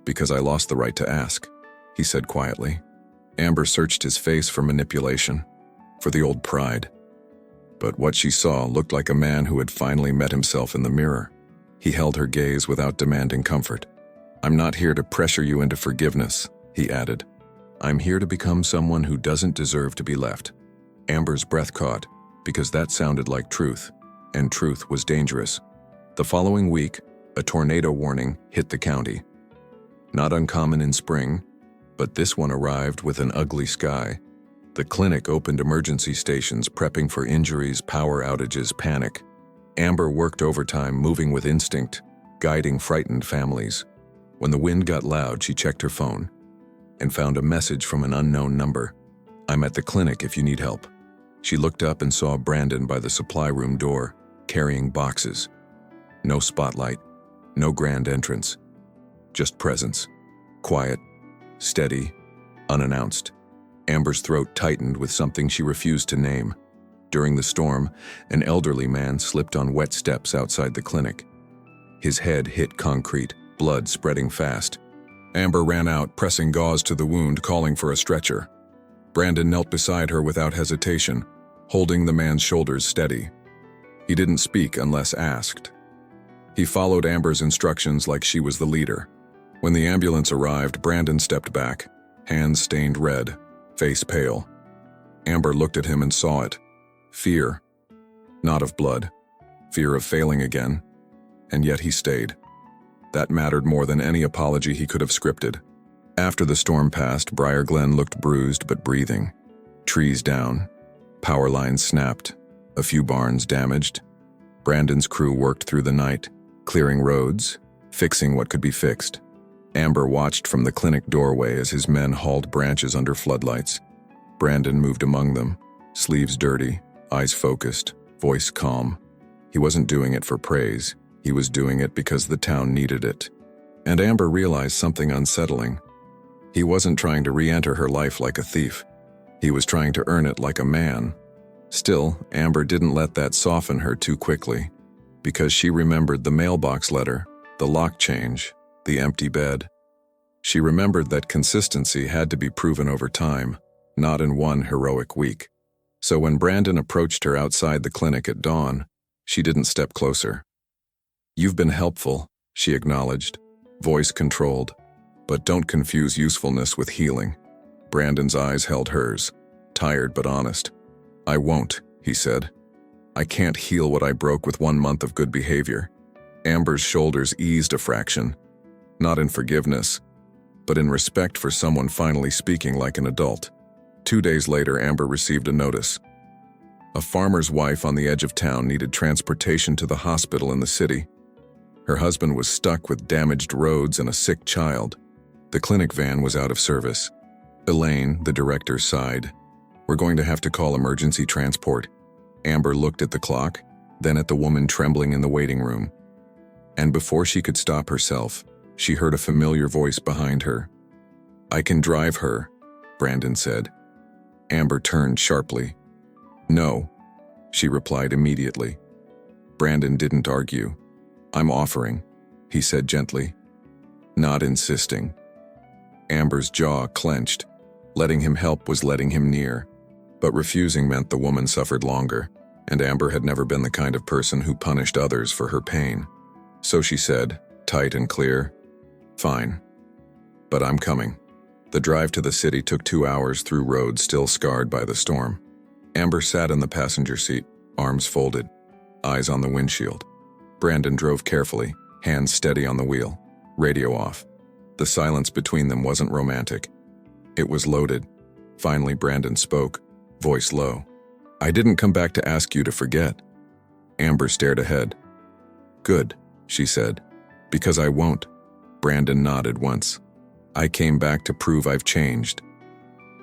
"Because I lost the right to ask," he said quietly. Amber searched his face for manipulation, for the old pride. But what she saw looked like a man who had finally met himself in the mirror. He held her gaze without demanding comfort. "I'm not here to pressure you into forgiveness," he added. "I'm here to become someone who doesn't deserve to be left." Amber's breath caught, because that sounded like truth, and truth was dangerous. The following week, a tornado warning hit the county. Not uncommon in spring, but this one arrived with an ugly sky. The clinic opened emergency stations, prepping for injuries, power outages, panic. Amber worked overtime, moving with instinct, guiding frightened families. When the wind got loud, she checked her phone and found a message from an unknown number. "I'm at the clinic if you need help." She looked up and saw Brandon by the supply room door, carrying boxes. No spotlight, no grand entrance, just presence. Quiet, steady, unannounced. Amber's throat tightened with something she refused to name. During the storm, an elderly man slipped on wet steps outside the clinic. His head hit concrete, blood spreading fast. Amber ran out, pressing gauze to the wound, calling for a stretcher. Brandon knelt beside her without hesitation, holding the man's shoulders steady. He didn't speak unless asked. He followed Amber's instructions like she was the leader. When the ambulance arrived, Brandon stepped back, hands stained red, face pale. Amber looked at him and saw it. Fear. Not of blood. Fear of failing again. And yet he stayed. That mattered more than any apology he could have scripted. After the storm passed, Briar Glen looked bruised but breathing. Trees down, Power lines snapped, a few barns damaged. Brandon's crew worked through the night, clearing roads, fixing what could be fixed. Amber watched from the clinic doorway as his men hauled branches under floodlights. Brandon moved among them, sleeves dirty, eyes focused, voice calm. He wasn't doing it for praise. He was doing it because the town needed it. And Amber realized something unsettling. He wasn't trying to re-enter her life like a thief. He was trying to earn it like a man. Still, Amber didn't let that soften her too quickly, because she remembered the mailbox letter, the lock change, the empty bed. She remembered that consistency had to be proven over time, not in one heroic week. So when Brandon approached her outside the clinic at dawn, she didn't step closer. "You've been helpful," she acknowledged, voice controlled. "But don't confuse usefulness with healing." Brandon's eyes held hers, tired but honest. "I won't," he said. "I can't heal what I broke with 1 month of good behavior." Amber's shoulders eased a fraction, not in forgiveness, but in respect for someone finally speaking like an adult. 2 days later, Amber received a notice. A farmer's wife on the edge of town needed transportation to the hospital in the city. Her husband was stuck with damaged roads and a sick child. The clinic van was out of service. Elaine, the director, sighed. "We're going to have to call emergency transport." Amber looked at the clock, then at the woman trembling in the waiting room. And before she could stop herself, she heard a familiar voice behind her. "I can drive her," Brandon said. Amber turned sharply. "No," she replied immediately. Brandon didn't argue. "I'm offering," he said gently, not insisting. Amber's jaw clenched. Letting him help was letting him near. But refusing meant the woman suffered longer, and Amber had never been the kind of person who punished others for her pain. So she said, tight and clear, "Fine. But I'm coming." The drive to the city took 2 hours through roads still scarred by the storm. Amber sat in the passenger seat, arms folded, eyes on the windshield. Brandon drove carefully, hands steady on the wheel, radio off. The silence between them wasn't romantic. It was loaded. Finally, Brandon spoke, voice low. "I didn't come back to ask you to forget." Amber stared ahead. "Good," she said. "Because I won't." Brandon nodded once. "I came back to prove I've changed."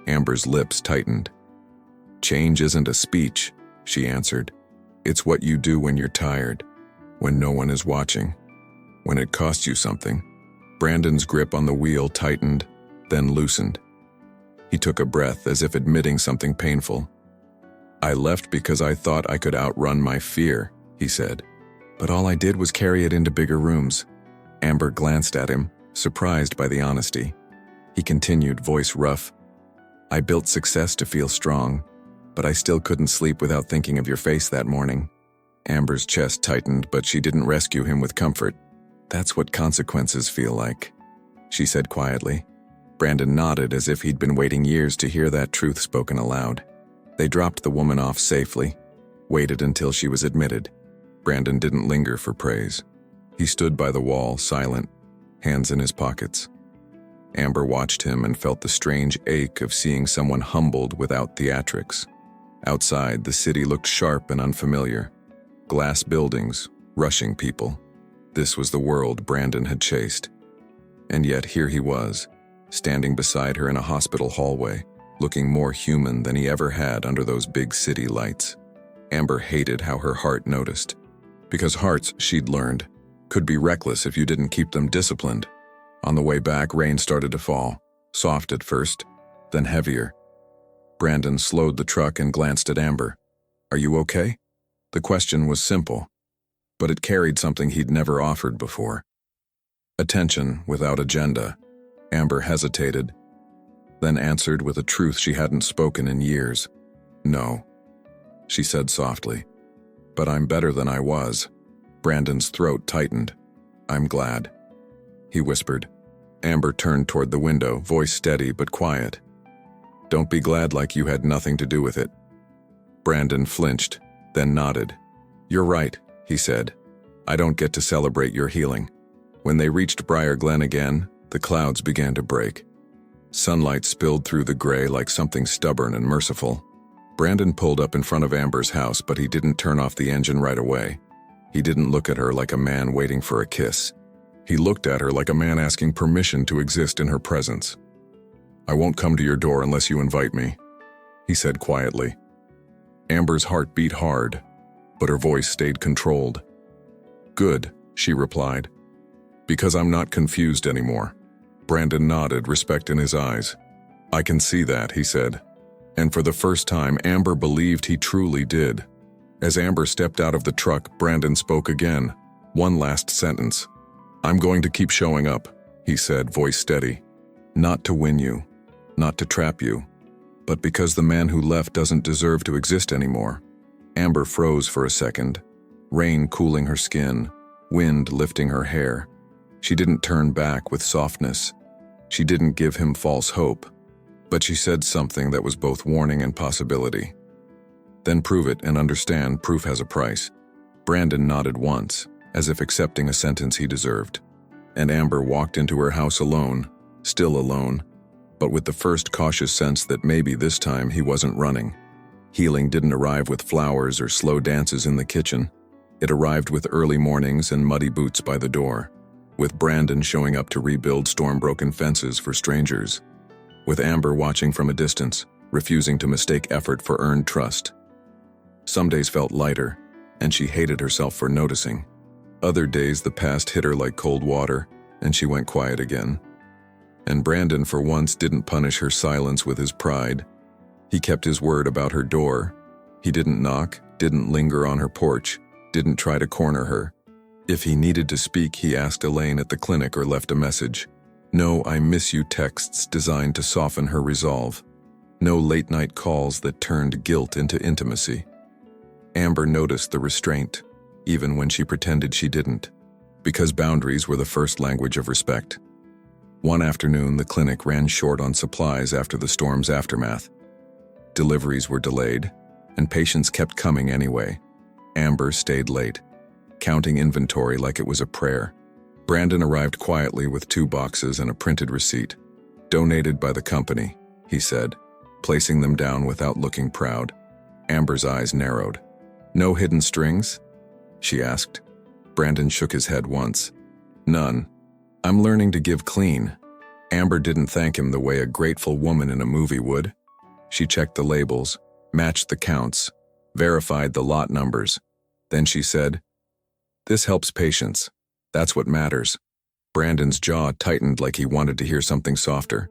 Amber's lips tightened. "Change isn't a speech," she answered. "It's what you do when you're tired, when no one is watching, when it costs you something." Brandon's grip on the wheel tightened, then loosened. He took a breath as if admitting something painful. "I left because I thought I could outrun my fear," he said. "But all I did was carry it into bigger rooms." Amber glanced at him, surprised by the honesty. He continued, voice rough. "I built success to feel strong, but I still couldn't sleep without thinking of your face that morning." Amber's chest tightened, but she didn't rescue him with comfort. "That's what consequences feel like," she said quietly. Brandon nodded as if he'd been waiting years to hear that truth spoken aloud. They dropped the woman off safely, waited until she was admitted. Brandon didn't linger for praise. He stood by the wall, silent, hands in his pockets. Amber watched him and felt the strange ache of seeing someone humbled without theatrics. Outside, the city looked sharp and unfamiliar. Glass buildings, rushing people. This was the world Brandon had chased. And yet here he was, standing beside her in a hospital hallway, looking more human than he ever had under those big city lights. Amber hated how her heart noticed. Because hearts, she'd learned, could be reckless if you didn't keep them disciplined. On the way back, rain started to fall, soft at first, then heavier. Brandon slowed the truck and glanced at Amber. "Are you okay?" The question was simple, but it carried something he'd never offered before. Attention without agenda. Amber hesitated, then answered with a truth she hadn't spoken in years. "No," she said softly. "But I'm better than I was." Brandon's throat tightened. "I'm glad," he whispered. Amber turned toward the window, voice steady but quiet. "Don't be glad like you had nothing to do with it." Brandon flinched, then nodded. "You're right," he said. "I don't get to celebrate your healing." When they reached Briar Glen again, the clouds began to break. Sunlight spilled through the gray like something stubborn and merciful. Brandon pulled up in front of Amber's house, but he didn't turn off the engine right away. He didn't look at her like a man waiting for a kiss. He looked at her like a man asking permission to exist in her presence. "I won't come to your door unless you invite me," he said quietly. Amber's heart beat hard, but her voice stayed controlled. "Good," she replied. "Because I'm not confused anymore." Brandon nodded, respect in his eyes. "I can see that," he said. And for the first time, Amber believed he truly did. As Amber stepped out of the truck, Brandon spoke again. One last sentence. "I'm going to keep showing up," he said, voice steady. "Not to win you, not to trap you, but because the man who left doesn't deserve to exist anymore." Amber froze for a second, rain cooling her skin, wind lifting her hair. She didn't turn back with softness. She didn't give him false hope, but she said something that was both warning and possibility. "Then prove it and understand proof has a price." Brandon nodded once, as if accepting a sentence he deserved. And Amber walked into her house alone, still alone, but with the first cautious sense that maybe this time he wasn't running. Healing didn't arrive with flowers or slow dances in the kitchen. It arrived with early mornings and muddy boots by the door, with Brandon showing up to rebuild storm-broken fences for strangers, with Amber watching from a distance, refusing to mistake effort for earned trust. Some days felt lighter, and she hated herself for noticing. Other days the past hit her like cold water, and she went quiet again. And Brandon for once didn't punish her silence with his pride. He kept his word about her door. He didn't knock, didn't linger on her porch, didn't try to corner her. If he needed to speak, he asked Elaine at the clinic or left a message. No "I miss you" texts designed to soften her resolve. No late-night calls that turned guilt into intimacy. Amber noticed the restraint, even when she pretended she didn't, because boundaries were the first language of respect. One afternoon, the clinic ran short on supplies after the storm's aftermath. Deliveries were delayed, and patients kept coming anyway. Amber stayed late, counting inventory like it was a prayer. Brandon arrived quietly with 2 boxes and a printed receipt. "Donated by the company," he said, placing them down without looking proud. Amber's eyes narrowed. "No hidden strings?" she asked. Brandon shook his head once. "None. I'm learning to give clean." Amber didn't thank him the way a grateful woman in a movie would. She checked the labels, matched the counts, verified the lot numbers. Then she said, "This helps patients. That's what matters." Brandon's jaw tightened like he wanted to hear something softer,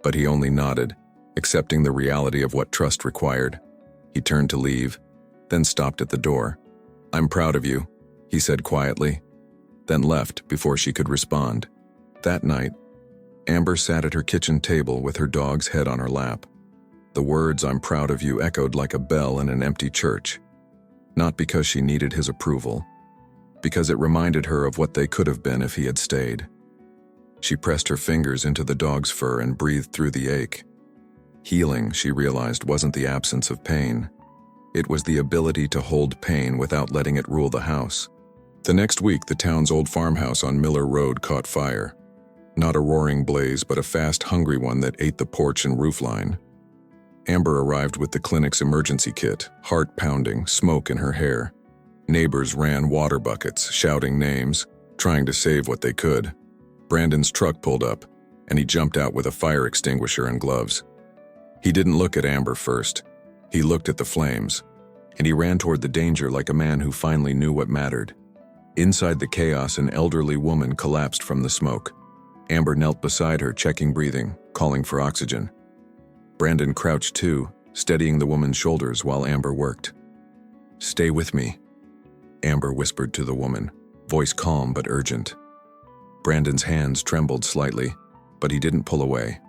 but he only nodded, accepting the reality of what trust required. He turned to leave, then stopped at the door. "I'm proud of you," he said quietly, then left before she could respond. That night, Amber sat at her kitchen table with her dog's head on her lap. The words "I'm proud of you" echoed like a bell in an empty church. Not because she needed his approval, because it reminded her of what they could have been if he had stayed. She pressed her fingers into the dog's fur and breathed through the ache. Healing, she realized, wasn't the absence of pain. It was the ability to hold pain without letting it rule the house. The next week, the town's old farmhouse on Miller Road caught fire. Not a roaring blaze, but a fast, hungry one that ate the porch and roofline. Amber arrived with the clinic's emergency kit, heart pounding, smoke in her hair. Neighbors ran water buckets, shouting names, trying to save what they could. Brandon's truck pulled up, and he jumped out with a fire extinguisher and gloves. He didn't look at Amber first. He looked at the flames, and he ran toward the danger like a man who finally knew what mattered. Inside the chaos, an elderly woman collapsed from the smoke. Amber knelt beside her, checking breathing, calling for oxygen. Brandon crouched too, steadying the woman's shoulders while Amber worked. "Stay with me," Amber whispered to the woman, voice calm but urgent. Brandon's hands trembled slightly, but he didn't pull away.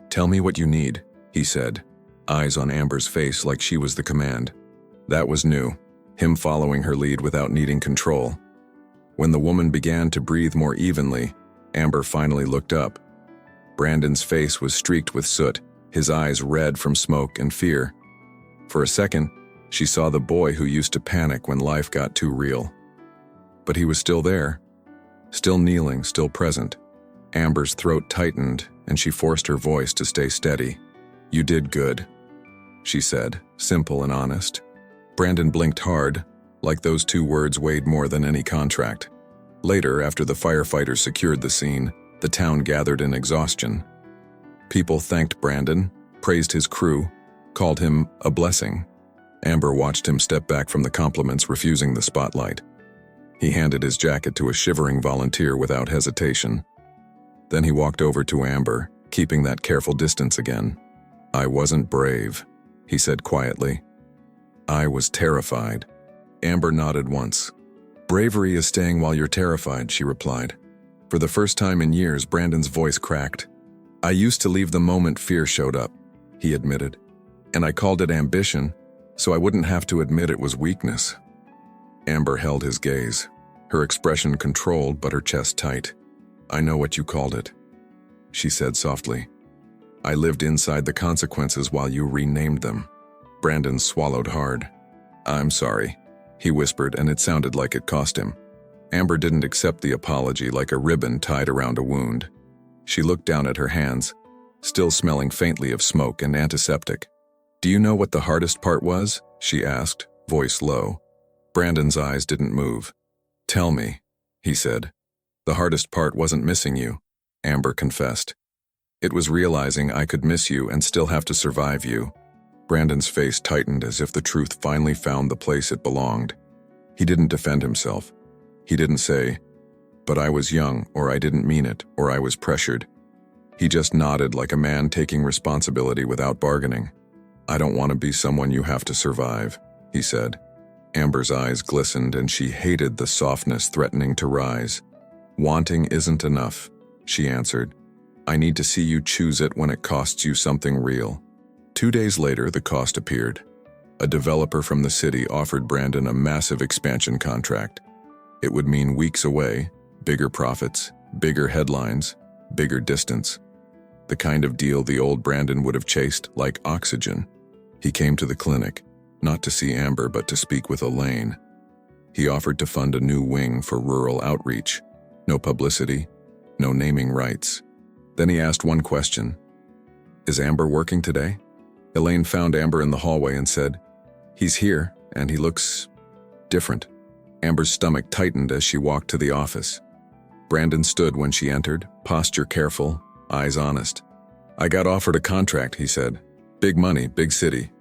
"Tell me what you need," he said, eyes on Amber's face like she was the command. That was new, him following her lead without needing control. When the woman began to breathe more evenly, Amber finally looked up. Brandon's face was streaked with soot, his eyes red from smoke and fear. For a second, she saw the boy who used to panic when life got too real. But he was still there, still kneeling, still present. Amber's throat tightened, and she forced her voice to stay steady. "You did good." she said, simple and honest. Brandon blinked hard, like those 2 words weighed more than any contract. Later, after the firefighters secured the scene, the town gathered in exhaustion. People thanked Brandon, praised his crew, called him a blessing. Amber watched him step back from the compliments, refusing the spotlight. He handed his jacket to a shivering volunteer without hesitation. Then he walked over to Amber, keeping that careful distance again. "I wasn't brave," he said quietly. "I was terrified." Amber nodded once. "Bravery is staying while you're terrified," she replied. For the first time in years, Brandon's voice cracked. "I used to leave the moment fear showed up," he admitted. "And I called it ambition, so I wouldn't have to admit it was weakness." Amber held his gaze, her expression controlled but her chest tight. "I know what you called it," she said softly. "I lived inside the consequences while you renamed them." Brandon swallowed hard. "I'm sorry," he whispered, and it sounded like it cost him. Amber didn't accept the apology like a ribbon tied around a wound. She looked down at her hands, still smelling faintly of smoke and antiseptic. "Do you know what the hardest part was?" she asked, voice low. Brandon's eyes didn't move. "Tell me," he said. "The hardest part wasn't missing you," Amber confessed. "It was realizing I could miss you and still have to survive you." Brandon's face tightened as if the truth finally found the place it belonged. He didn't defend himself. He didn't say, "But I was young," or "I didn't mean it," or "I was pressured." He just nodded like a man taking responsibility without bargaining. "I don't want to be someone you have to survive," he said. Amber's eyes glistened and she hated the softness threatening to rise. "Wanting isn't enough," she answered. "I need to see you choose it when it costs you something real." 2 days later, the cost appeared. A developer from the city offered Brandon a massive expansion contract. It would mean weeks away, bigger profits, bigger headlines, bigger distance. The kind of deal the old Brandon would have chased like oxygen. He came to the clinic, not to see Amber but to speak with Elaine. He offered to fund a new wing for rural outreach. No publicity, no naming rights. Then he asked one question. "Is Amber working today?" Elaine found Amber in the hallway and said, "He's here, and he looks different." Amber's stomach tightened as she walked to the office. Brandon stood when she entered, posture careful, eyes honest. "I got offered a contract," he said. "Big money, big city."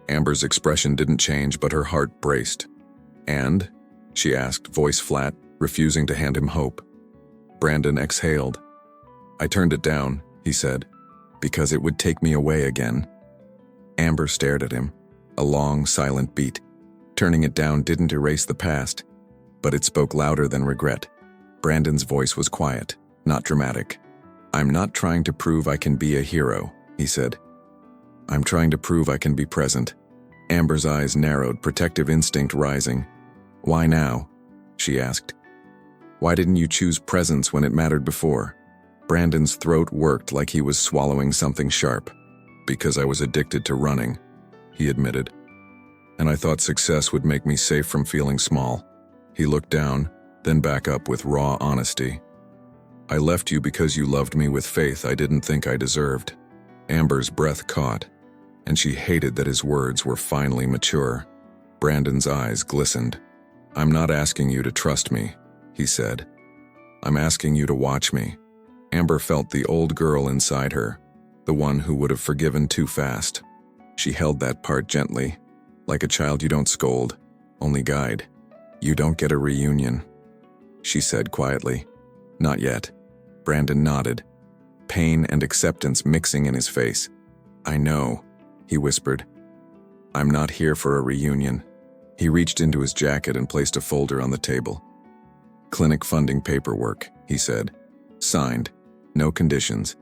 Amber's expression didn't change, but her heart braced. "And?" she asked, voice flat, refusing to hand him hope. Brandon exhaled. "I turned it down," he said, "because it would take me away again." Amber stared at him, a long, silent beat. Turning it down didn't erase the past, but it spoke louder than regret. Brandon's voice was quiet, not dramatic. "I'm not trying to prove I can be a hero," he said. "I'm trying to prove I can be present." Amber's eyes narrowed, protective instinct rising. "Why now?" she asked. "Why didn't you choose presence when it mattered before?" Brandon's throat worked like he was swallowing something sharp. "Because I was addicted to running," he admitted. "And I thought success would make me safe from feeling small." He looked down, then back up with raw honesty. "I left you because you loved me with faith I didn't think I deserved." Amber's breath caught, and she hated that his words were finally mature. Brandon's eyes glistened. "I'm not asking you to trust me," he said. "I'm asking you to watch me." Amber felt the old girl inside her, the one who would have forgiven too fast. She held that part gently, like a child you don't scold, only guide. "You don't get a reunion," she said quietly. "Not yet." Brandon nodded, pain and acceptance mixing in his face. "I know," he whispered. "I'm not here for a reunion." He reached into his jacket and placed a folder on the table. "Clinic funding paperwork," he said. "Signed. No conditions.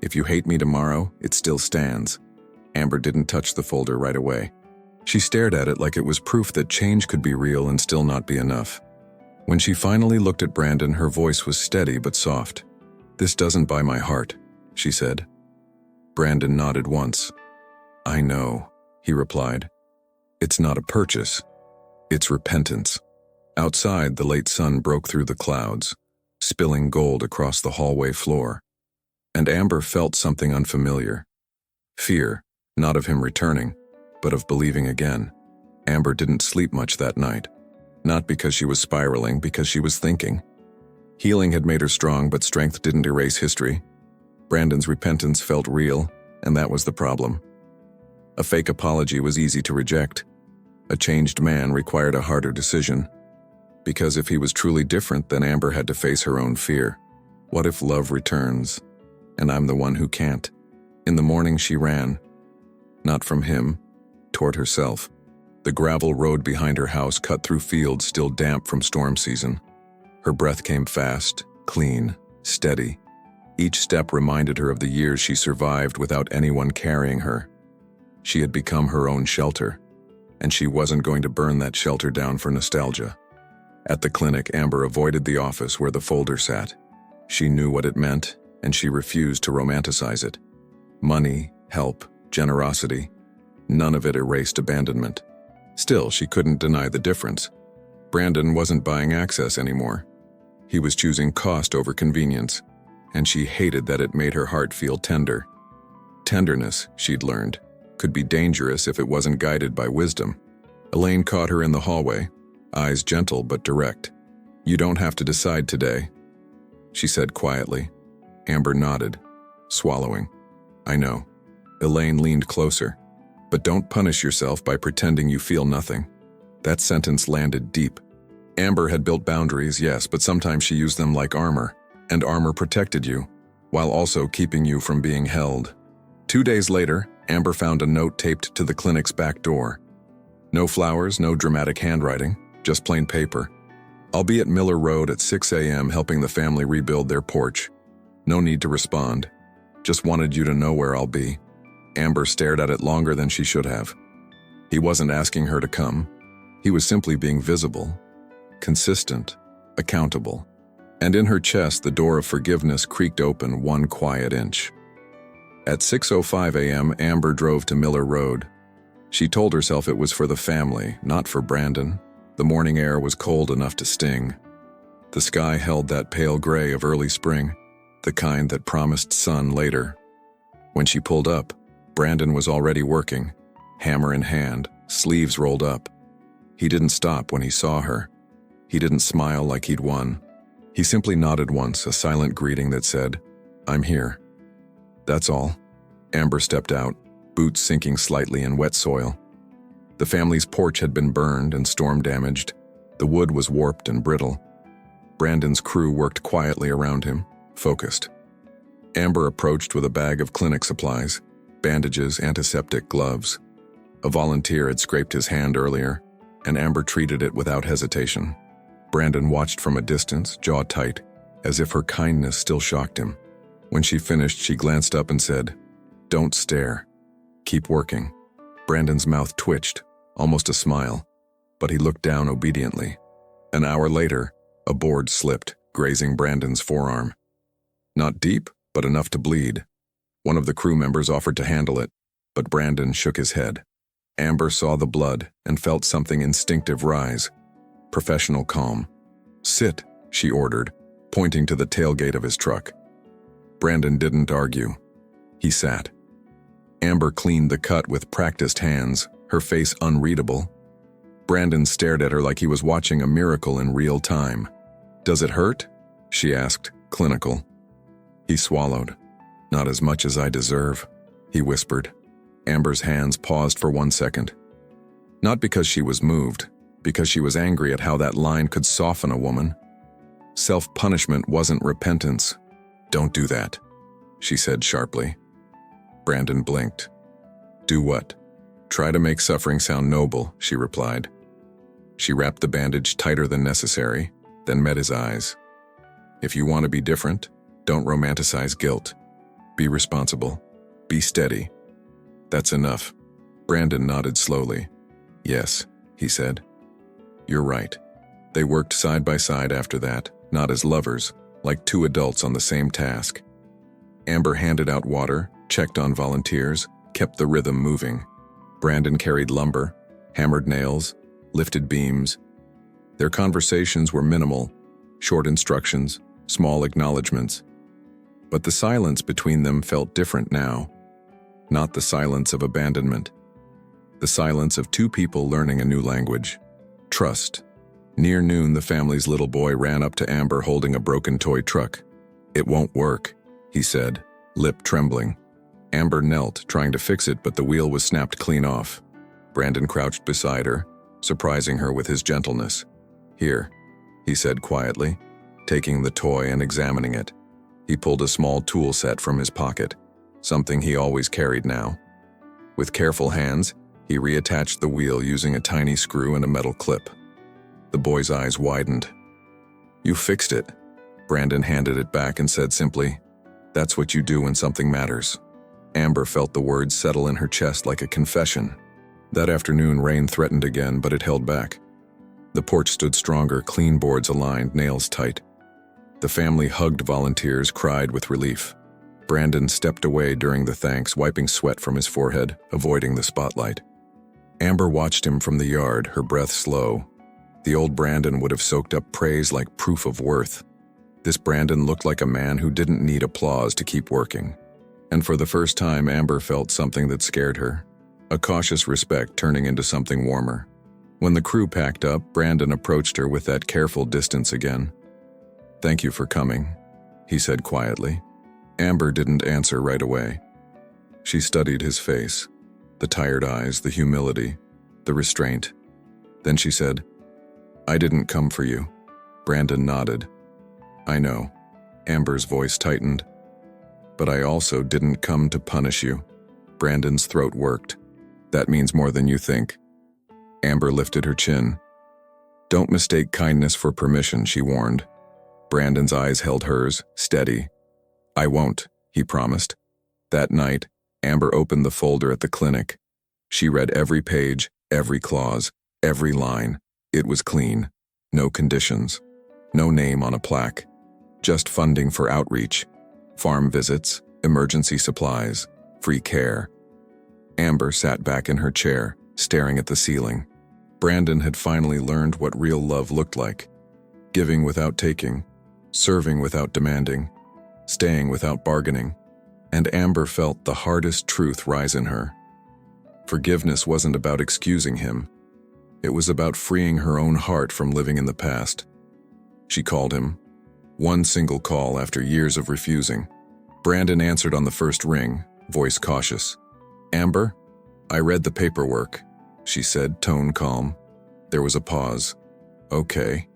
If you hate me tomorrow, it still stands." Amber didn't touch the folder right away. She stared at it like it was proof that change could be real and still not be enough. When she finally looked at Brandon, her voice was steady but soft. "This doesn't buy my heart," she said. Brandon nodded once. "I know," he replied. "It's not a purchase. It's repentance." Outside, the late sun broke through the clouds, spilling gold across the hallway floor. And Amber felt something unfamiliar. Fear, not of him returning, but of believing again. Amber didn't sleep much that night. Not because she was spiraling, because she was thinking. Healing had made her strong, but strength didn't erase history. Brandon's repentance felt real, and that was the problem. A fake apology was easy to reject. A changed man required a harder decision. Because if he was truly different, then Amber had to face her own fear. What if love returns, and I'm the one who can't? In the morning she ran. Not from him, toward herself. The gravel road behind her house cut through fields still damp from storm season. Her breath came fast, clean, steady. Each step reminded her of the years she survived without anyone carrying her. She had become her own shelter, and she wasn't going to burn that shelter down for nostalgia. At the clinic, Amber avoided the office where the folder sat. She knew what it meant, and she refused to romanticize it. Money, help, generosity, none of it erased abandonment. Still, she couldn't deny the difference. Brandon wasn't buying access anymore. He was choosing cost over convenience, and she hated that it made her heart feel tender. Tenderness, she'd learned, could be dangerous if it wasn't guided by wisdom. Elaine caught her in the hallway, eyes gentle but direct. "You don't have to decide today," she said quietly. Amber nodded, swallowing. "I know." Elaine leaned closer. "But don't punish yourself by pretending you feel nothing." That sentence landed deep. Amber had built boundaries, yes, but sometimes she used them like armor, and armor protected you, while also keeping you from being held. 2 days later, Amber found a note taped to the clinic's back door. No flowers, no dramatic handwriting, just plain paper. "I'll be at Miller Road at 6 a.m. helping the family rebuild their porch. No need to respond. Just wanted you to know where I'll be." Amber stared at it longer than she should have. He wasn't asking her to come. He was simply being visible, consistent, accountable. And in her chest, the door of forgiveness creaked open 1 quiet inch. At 6:05 a.m., Amber drove to Miller Road. She told herself it was for the family, not for Brandon. The morning air was cold enough to sting. The sky held that pale gray of early spring, the kind that promised sun later. When she pulled up, Brandon was already working, hammer in hand, sleeves rolled up. He didn't stop when he saw her. He didn't smile like he'd won. He simply nodded once, a silent greeting that said, "I'm here." That's all. Amber stepped out, boots sinking slightly in wet soil. The family's porch had been burned and storm damaged. The wood was warped and brittle. Brandon's crew worked quietly around him, focused. Amber approached with a bag of clinic supplies, bandages, antiseptic, gloves. A volunteer had scraped his hand earlier, and Amber treated it without hesitation. Brandon watched from a distance, jaw tight, as if her kindness still shocked him. When she finished, she glanced up and said, "Don't stare. Keep working." Brandon's mouth twitched, almost a smile, but he looked down obediently. An hour later, a board slipped, grazing Brandon's forearm. Not deep, but enough to bleed. One of the crew members offered to handle it, but Brandon shook his head. Amber saw the blood and felt something instinctive rise. Professional calm. "Sit," she ordered, pointing to the tailgate of his truck. Brandon didn't argue. He sat. Amber cleaned the cut with practiced hands, her face unreadable. Brandon stared at her like he was watching a miracle in real time. "Does it hurt?" she asked, clinical. He swallowed. "Not as much as I deserve," he whispered. Amber's hands paused for 1 second. Not because she was moved, because she was angry at how that line could soften a woman. Self-punishment wasn't repentance. "Don't do that," she said sharply. Brandon blinked. "Do what?" "Try to make suffering sound noble," she replied. She wrapped the bandage tighter than necessary, then met his eyes. "If you want to be different, don't romanticize guilt. Be responsible. Be steady." "That's enough." Brandon nodded slowly. "Yes," he said. "You're right." They worked side by side after that, not as lovers, like 2 adults on the same task. Amber handed out water, checked on volunteers, kept the rhythm moving. Brandon carried lumber, hammered nails, lifted beams. Their conversations were minimal, short instructions, small acknowledgments. But the silence between them felt different now. Not the silence of abandonment. The silence of two people learning a new language. Trust. Near noon, the family's little boy ran up to Amber holding a broken toy truck. "It won't work," he said, lip trembling. Amber knelt, trying to fix it, but the wheel was snapped clean off. Brandon crouched beside her, surprising her with his gentleness. "Here," he said quietly, taking the toy and examining it. He pulled a small tool set from his pocket, something he always carried now. With careful hands, he reattached the wheel using a tiny screw and a metal clip. The boy's eyes widened. "You fixed it." Brandon handed it back and said simply, "That's what you do when something matters." Amber felt the words settle in her chest like a confession. That afternoon, rain threatened again, but it held back. The porch stood stronger, clean boards aligned, nails tight. The family hugged volunteers, cried with relief. Brandon stepped away during the thanks, wiping sweat from his forehead, avoiding the spotlight. Amber watched him from the yard, her breath slow. The old Brandon would have soaked up praise like proof of worth. This Brandon looked like a man who didn't need applause to keep working. And for the first time, Amber felt something that scared her. A cautious respect turning into something warmer. When the crew packed up, Brandon approached her with that careful distance again. "Thank you for coming," he said quietly. Amber didn't answer right away. She studied his face, the tired eyes, the humility, the restraint. Then she said, "I didn't come for you." Brandon nodded. "I know." Amber's voice tightened. "But I also didn't come to punish you." Brandon's throat worked. "That means more than you think." Amber lifted her chin. "Don't mistake kindness for permission," she warned. Brandon's eyes held hers, steady. "I won't," he promised. That night, Amber opened the folder at the clinic. She read every page, every clause, every line. It was clean. No conditions. No name on a plaque. Just funding for outreach. Farm visits, emergency supplies, free care. Amber sat back in her chair, staring at the ceiling. Brandon had finally learned what real love looked like. Giving without taking. Serving without demanding. Staying without bargaining. And Amber felt the hardest truth rise in her. Forgiveness wasn't about excusing him. It was about freeing her own heart from living in the past. She called him. One single call after years of refusing. Brandon answered on the first ring, voice cautious. "Amber, I read the paperwork," she said, tone calm. There was a pause. "Okay,"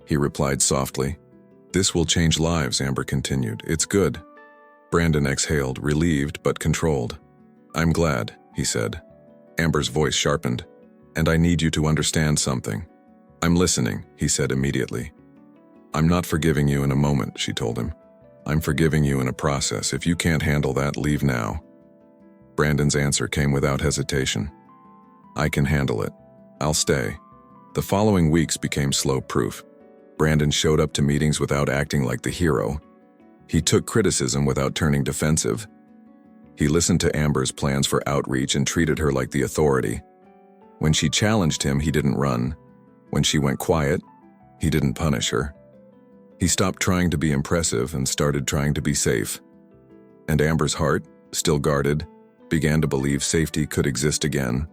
he replied softly. "This will change lives," Amber continued. "It's good." Brandon exhaled, relieved but controlled. "I'm glad," he said. Amber's voice sharpened. "And I need you to understand something." "I'm listening," he said immediately. "I'm not forgiving you in a moment," she told him. "I'm forgiving you in a process. If you can't handle that, leave now." Brandon's answer came without hesitation. "I can handle it. I'll stay." The following weeks became slow proof. Brandon showed up to meetings without acting like the hero. He took criticism without turning defensive. He listened to Amber's plans for outreach and treated her like the authority. When she challenged him, he didn't run. When she went quiet, he didn't punish her. He stopped trying to be impressive and started trying to be safe. And Amber's heart, still guarded, began to believe safety could exist again.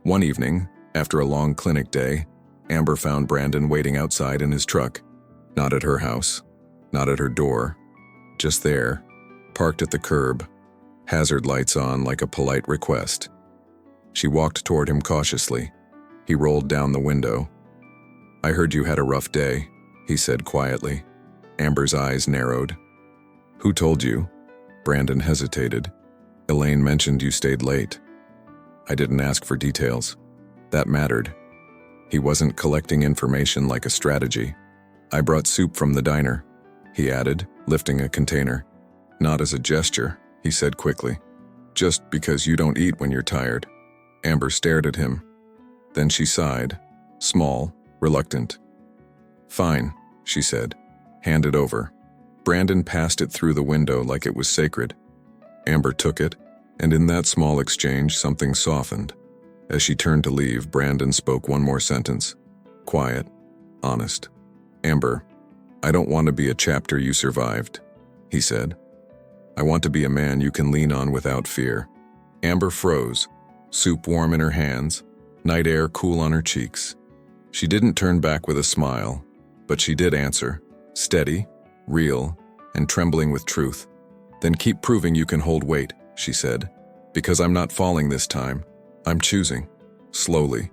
One evening, after a long clinic day, Amber found Brandon waiting outside in his truck. Not at her house, not at her door, just there, parked at the curb, hazard lights on like a polite request. She walked toward him cautiously. He rolled down the window. "I heard you had a rough day," he said quietly. Amber's eyes narrowed. "Who told you?" Brandon hesitated. "Elaine mentioned you stayed late." "I didn't ask for details." That mattered. He wasn't collecting information like a strategy. "I brought soup from the diner," he added, lifting a container. "Not as a gesture," he said quickly. "Just because you don't eat when you're tired." Amber stared at him. Then she sighed, small, reluctant. "Fine," she said. "Hand it over." Brandon passed it through the window like it was sacred. Amber took it, and in that small exchange something softened. As she turned to leave, Brandon spoke one more sentence. Quiet, honest. "Amber, I don't want to be a chapter you survived," he said. "I want to be a man you can lean on without fear." Amber froze, soup warm in her hands, night air cool on her cheeks. She didn't turn back with a smile, but she did answer, steady, real, and trembling with truth. "Then keep proving you can hold weight," she said, "because I'm not falling this time. I'm choosing." Slowly.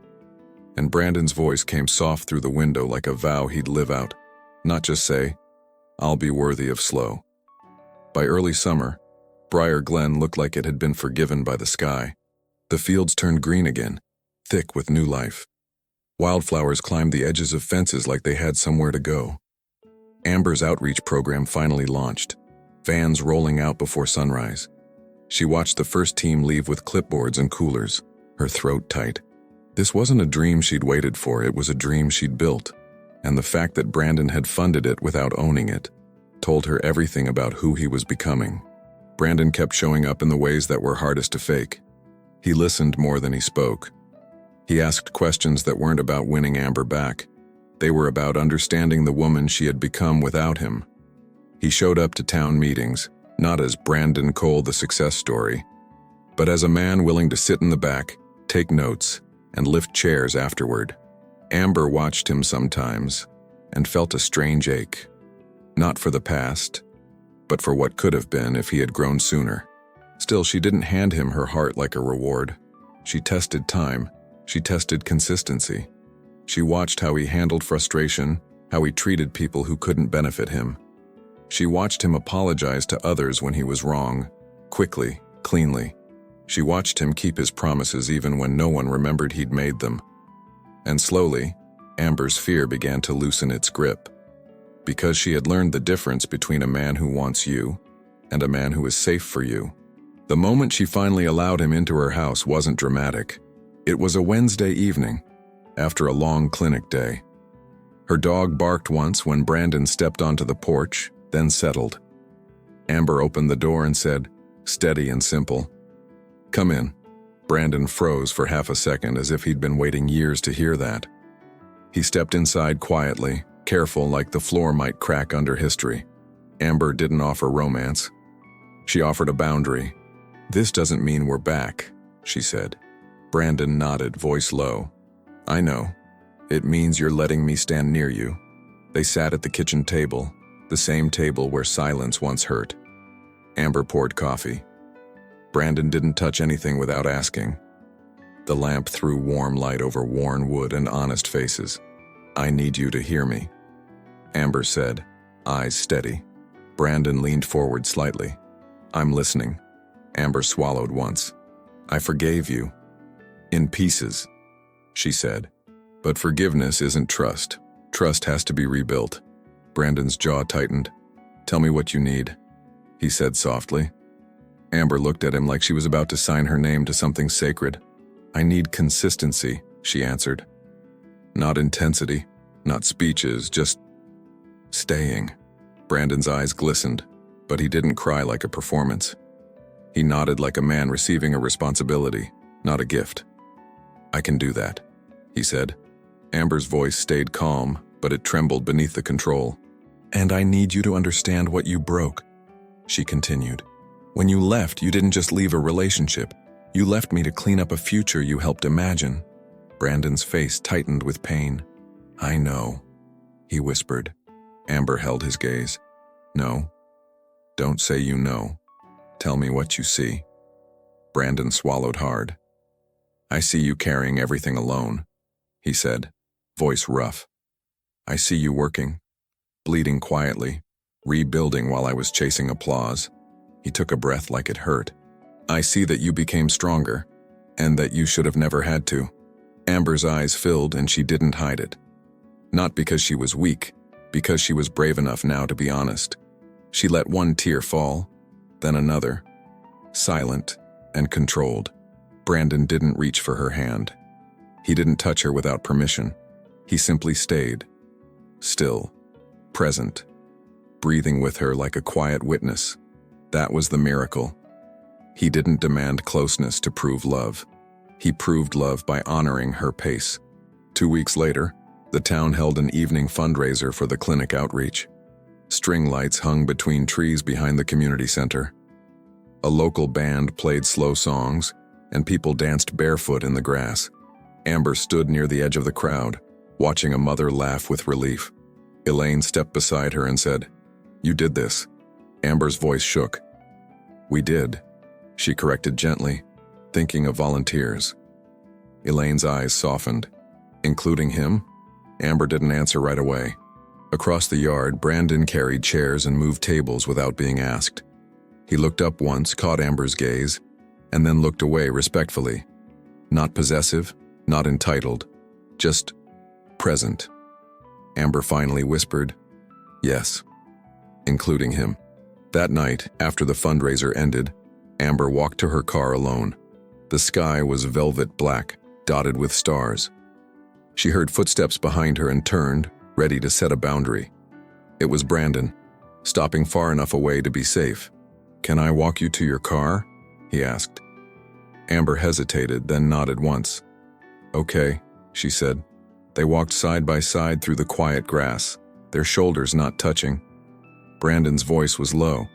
And Brandon's voice came soft through the window like a vow he'd live out, not just say, "I'll be worthy of slow." By early summer, Briar Glen looked like it had been forgiven by the sky. The fields turned green again, thick with new life. Wildflowers climbed the edges of fences like they had somewhere to go. Amber's outreach program finally launched, vans rolling out before sunrise. She watched the first team leave with clipboards and coolers, her throat tight. This wasn't a dream she'd waited for, it was a dream she'd built, and the fact that Brandon had funded it without owning it told her everything about who he was becoming. Brandon kept showing up in the ways that were hardest to fake. He listened more than he spoke. He asked questions that weren't about winning Amber back. They were about understanding the woman she had become without him. He showed up to town meetings, not as Brandon Cole the success story, but as a man willing to sit in the back, take notes, and lift chairs afterward. Amber watched him sometimes and felt a strange ache. Not for the past, but for what could have been if he had grown sooner. Still, she didn't hand him her heart like a reward. She tested time. She tested consistency. She watched how he handled frustration, how he treated people who couldn't benefit him. She watched him apologize to others when he was wrong, quickly, cleanly. She watched him keep his promises even when no one remembered he'd made them. And slowly, Amber's fear began to loosen its grip. Because she had learned the difference between a man who wants you and a man who is safe for you. The moment she finally allowed him into her house wasn't dramatic. It was a Wednesday evening, after a long clinic day. Her dog barked once when Brandon stepped onto the porch, then settled. Amber opened the door and said, steady and simple, "Come in." Brandon froze for half a second as if he'd been waiting years to hear that. He stepped inside quietly, careful like the floor might crack under history. Amber didn't offer romance. She offered a boundary. "This doesn't mean we're back," she said. Brandon nodded, voice low. "I know. It means you're letting me stand near you." They sat at the kitchen table, the same table where silence once hurt. Amber poured coffee. Brandon didn't touch anything without asking. The lamp threw warm light over worn wood and honest faces. "I need you to hear me," Amber said, eyes steady. Brandon leaned forward slightly. "I'm listening." Amber swallowed once. "I forgave you. In pieces," she said. "But forgiveness isn't trust. Trust has to be rebuilt." Brandon's jaw tightened. "Tell me what you need," he said softly. Amber looked at him like she was about to sign her name to something sacred. "I need consistency," she answered. "Not intensity, not speeches, just staying." Brandon's eyes glistened, but he didn't cry like a performance. He nodded like a man receiving a responsibility, not a gift. "I can do that," he said. Amber's voice stayed calm, but it trembled beneath the control. "And I need you to understand what you broke," she continued. "When you left, you didn't just leave a relationship. You left me to clean up a future you helped imagine." Brandon's face tightened with pain. "I know," he whispered. Amber held his gaze. "No. Don't say you know. Tell me what you see." Brandon swallowed hard. "I see you carrying everything alone," he said, voice rough. "I see you working, bleeding quietly, rebuilding while I was chasing applause." He took a breath like it hurt. "I see that you became stronger, and that you should have never had to." Amber's eyes filled and she didn't hide it. Not because she was weak, because she was brave enough now to be honest. She let one tear fall, then another, silent and controlled. Brandon didn't reach for her hand. He didn't touch her without permission. He simply stayed, still, present, breathing with her like a quiet witness. That was the miracle. He didn't demand closeness to prove love. He proved love by honoring her pace. 2 weeks later, the town held an evening fundraiser for the clinic outreach. String lights hung between trees behind the community center. A local band played slow songs, and people danced barefoot in the grass. Amber stood near the edge of the crowd, watching a mother laugh with relief. Elaine stepped beside her and said, "You did this." Amber's voice shook. "We did," she corrected gently, thinking of volunteers. Elaine's eyes softened. "Including him?" Amber didn't answer right away. Across the yard, Brandon carried chairs and moved tables without being asked. He looked up once, caught Amber's gaze, and then looked away respectfully. Not possessive, not entitled, just present. Amber finally whispered, "Yes, including him." That night, after the fundraiser ended, Amber walked to her car alone. The sky was velvet black, dotted with stars. She heard footsteps behind her and turned, ready to set a boundary. It was Brandon, stopping far enough away to be safe. "Can I walk you to your car?" he asked. Amber hesitated, then nodded once. "Okay," she said. They walked side by side through the quiet grass, their shoulders not touching. Brandon's voice was low.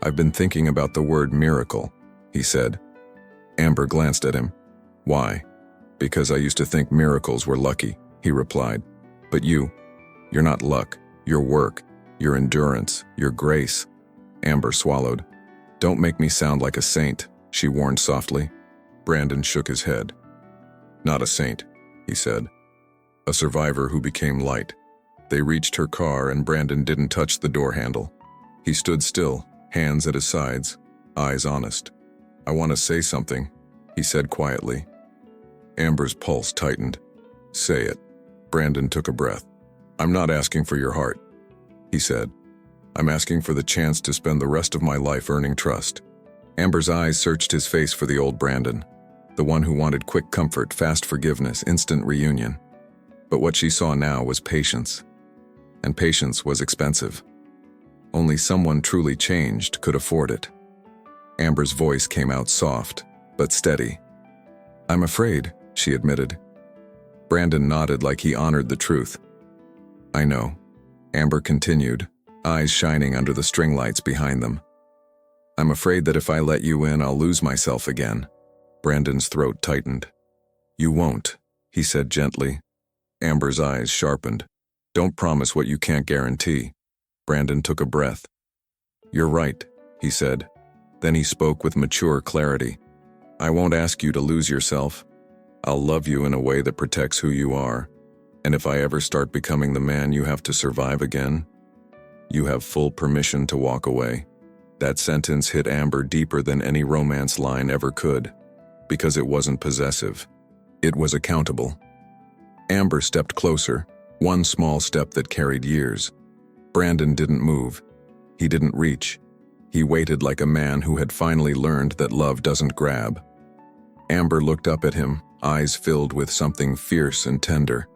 "I've been thinking about the word miracle," he said. Amber glanced at him. "Why?" "Because I used to think miracles were lucky," he replied. "But you're not luck, your work, your endurance, your grace." Amber swallowed. "Don't make me sound like a saint," she warned softly. Brandon shook his head. "Not a saint," he said. "A survivor who became light." They reached her car and Brandon didn't touch the door handle. He stood still, hands at his sides, eyes honest. "I want to say something," he said quietly. Amber's pulse tightened. "Say it." Brandon took a breath. "I'm not asking for your heart," he said. "I'm asking for the chance to spend the rest of my life earning trust." Amber's eyes searched his face for the old Brandon, the one who wanted quick comfort, fast forgiveness, instant reunion. But what she saw now was patience. And patience was expensive. Only someone truly changed could afford it. Amber's voice came out soft, but steady. "I'm afraid," she admitted. Brandon nodded like he honored the truth. "I know," Amber continued, eyes shining under the string lights behind them. "I'm afraid that if I let you in, I'll lose myself again." Brandon's throat tightened. "You won't," he said gently. Amber's eyes sharpened. "Don't promise what you can't guarantee." Brandon took a breath. "You're right," he said. Then he spoke with mature clarity. "I won't ask you to lose yourself. I'll love you in a way that protects who you are. And if I ever start becoming the man you have to survive again, you have full permission to walk away." That sentence hit Amber deeper than any romance line ever could, because it wasn't possessive. It was accountable. Amber stepped closer, one small step that carried years. Brandon didn't move. He didn't reach. He waited like a man who had finally learned that love doesn't grab. Amber looked up at him, eyes filled with something fierce and tender.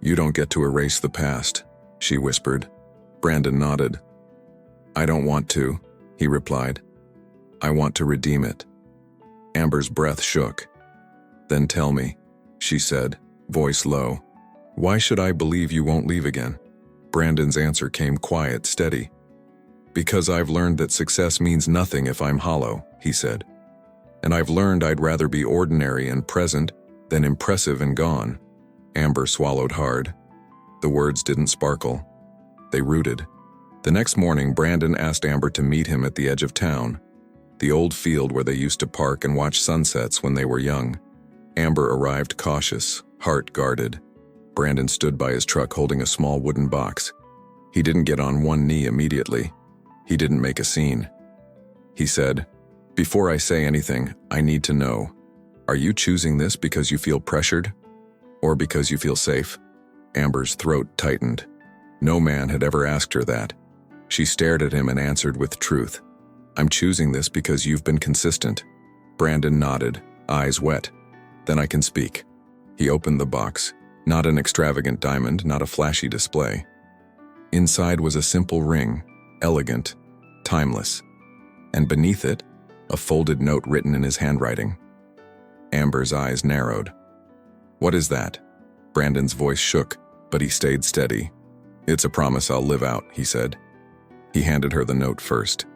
"You don't get to erase the past," she whispered. Brandon nodded. "I don't want to," he replied. "I want to redeem it." Amber's breath shook. "Then tell me," she said, voice low. "Why should I believe you won't leave again?" Brandon's answer came quiet, steady. "Because I've learned that success means nothing if I'm hollow," he said. "And I've learned I'd rather be ordinary and present than impressive and gone." Amber swallowed hard. The words didn't sparkle. They rooted. The next morning, Brandon asked Amber to meet him at the edge of town, the old field where they used to park and watch sunsets when they were young. Amber arrived cautious, heart guarded. Brandon stood by his truck holding a small wooden box. He didn't get on one knee immediately. He didn't make a scene. He said, "Before I say anything, I need to know, are you choosing this because you feel pressured? Or because you feel safe?" Amber's throat tightened. No man had ever asked her that. She stared at him and answered with truth. "I'm choosing this because you've been consistent." Brandon nodded, eyes wet. "Then I can speak." He opened the box. Not an extravagant diamond, not a flashy display. Inside was a simple ring, elegant, timeless. And beneath it, a folded note written in his handwriting. Amber's eyes narrowed. "What is that?" Brandon's voice shook, but he stayed steady. "It's a promise I'll live out," he said. He handed her the note first.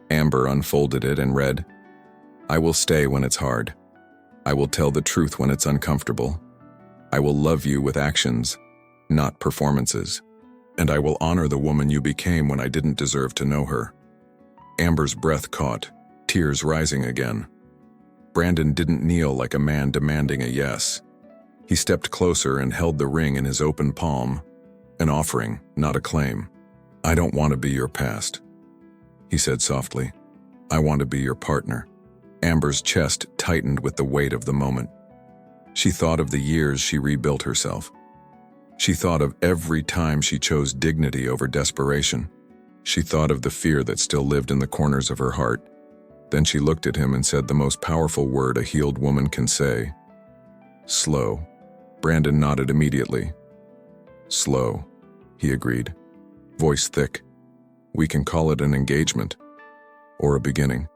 Amber unfolded it and read, I will stay when it's hard. I will tell the truth when it's uncomfortable. I will love you with actions, not performances. And I will honor the woman you became when I didn't deserve to know her. Amber's breath caught, tears rising again. Brandon didn't kneel like a man demanding a yes. He stepped closer and held the ring in his open palm, an offering, not a claim. I don't want to be your past, he said softly. I want to be your partner. Amber's chest tightened with the weight of the moment. She thought of the years she rebuilt herself. She thought of every time she chose dignity over desperation. She thought of the fear that still lived in the corners of her heart. Then she looked at him and said the most powerful word a healed woman can say. Slow. Brandon nodded immediately. Slow, he agreed, voice thick. We can call it an engagement, or a beginning.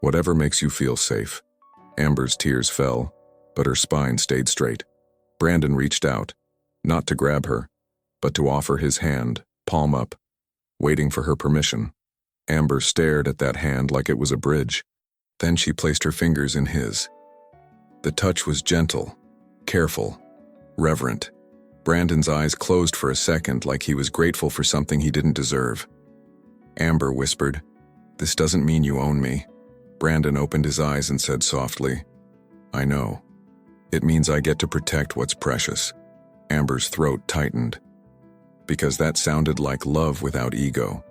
Whatever makes you feel safe. Amber's tears fell, but her spine stayed straight. Brandon reached out, not to grab her, but to offer his hand, palm up, waiting for her permission. Amber stared at that hand like it was a bridge. Then she placed her fingers in his. The touch was gentle, careful, reverent. Brandon's eyes closed for a second like he was grateful for something he didn't deserve. Amber whispered, "This doesn't mean you own me." Brandon opened his eyes and said softly, "I know. It means I get to protect what's precious." Amber's throat tightened, because that sounded like love without ego.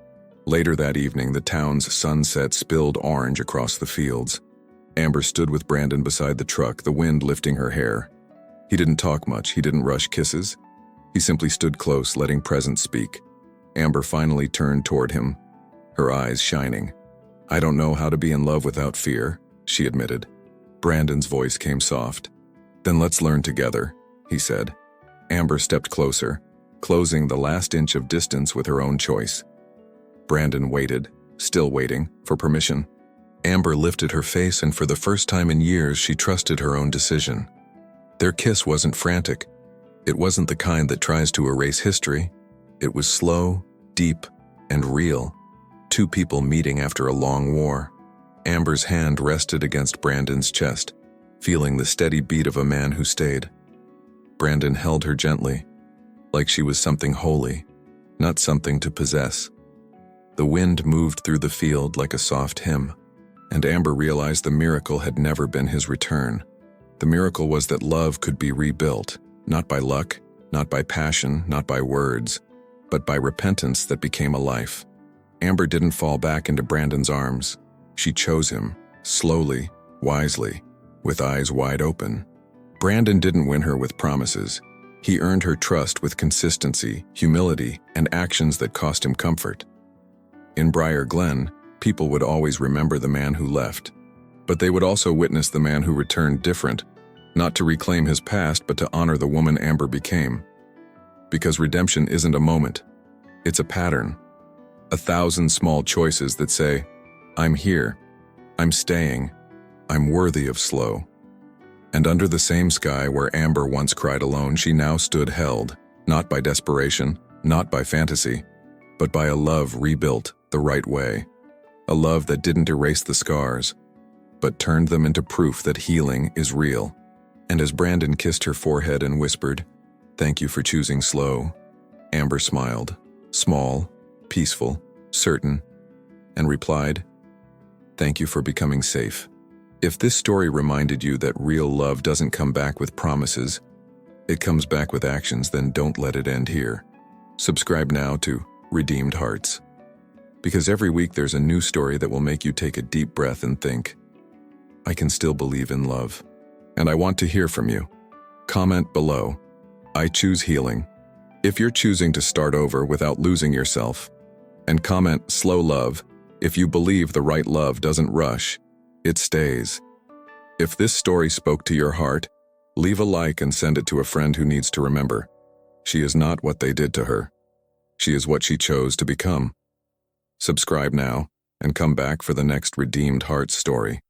Later that evening, the town's sunset spilled orange across the fields. Amber stood with Brandon beside the truck, the wind lifting her hair. He didn't talk much, he didn't rush kisses. He simply stood close, letting presence speak. Amber finally turned toward him, her eyes shining. "I don't know how to be in love without fear," she admitted. Brandon's voice came soft. "Then let's learn together," he said. Amber stepped closer, closing the last inch of distance with her own choice. Brandon waited, still waiting, for permission. Amber lifted her face, and for the first time in years, she trusted her own decision. Their kiss wasn't frantic. It wasn't the kind that tries to erase history. It was slow, deep, and real. Two people meeting after a long war. Amber's hand rested against Brandon's chest, feeling the steady beat of a man who stayed. Brandon held her gently, like she was something holy, not something to possess. The wind moved through the field like a soft hymn, and Amber realized the miracle had never been his return. The miracle was that love could be rebuilt, not by luck, not by passion, not by words, but by repentance that became a life. Amber didn't fall back into Brandon's arms. She chose him, slowly, wisely, with eyes wide open. Brandon didn't win her with promises. He earned her trust with consistency, humility, and actions that cost him comfort. In Briar Glen, people would always remember the man who left, but they would also witness the man who returned different, not to reclaim his past, but to honor the woman Amber became. Because redemption isn't a moment, it's a pattern. 1,000 small choices that say, I'm here, I'm staying, I'm worthy of slow. And under the same sky where Amber once cried alone, she now stood held, not by desperation, not by fantasy, but by a love rebuilt the right way. A love that didn't erase the scars, but turned them into proof that healing is real. And as Brandon kissed her forehead and whispered, "Thank you for choosing slow," Amber smiled, small, peaceful, certain, and replied, "Thank you for becoming safe." If this story reminded you that real love doesn't come back with promises, it comes back with actions, then don't let it end here. Subscribe now to Redeemed Hearts, because every week there's a new story that will make you take a deep breath and think, I can still believe in love. And I want to hear from you. Comment below, I choose healing, if you're choosing to start over without losing yourself. And comment slow love, if you believe the right love doesn't rush, it stays. If this story spoke to your heart, leave a like and send it to a friend who needs to remember. She is not what they did to her. She is what she chose to become. Subscribe now and come back for the next Redeemed Hearts story.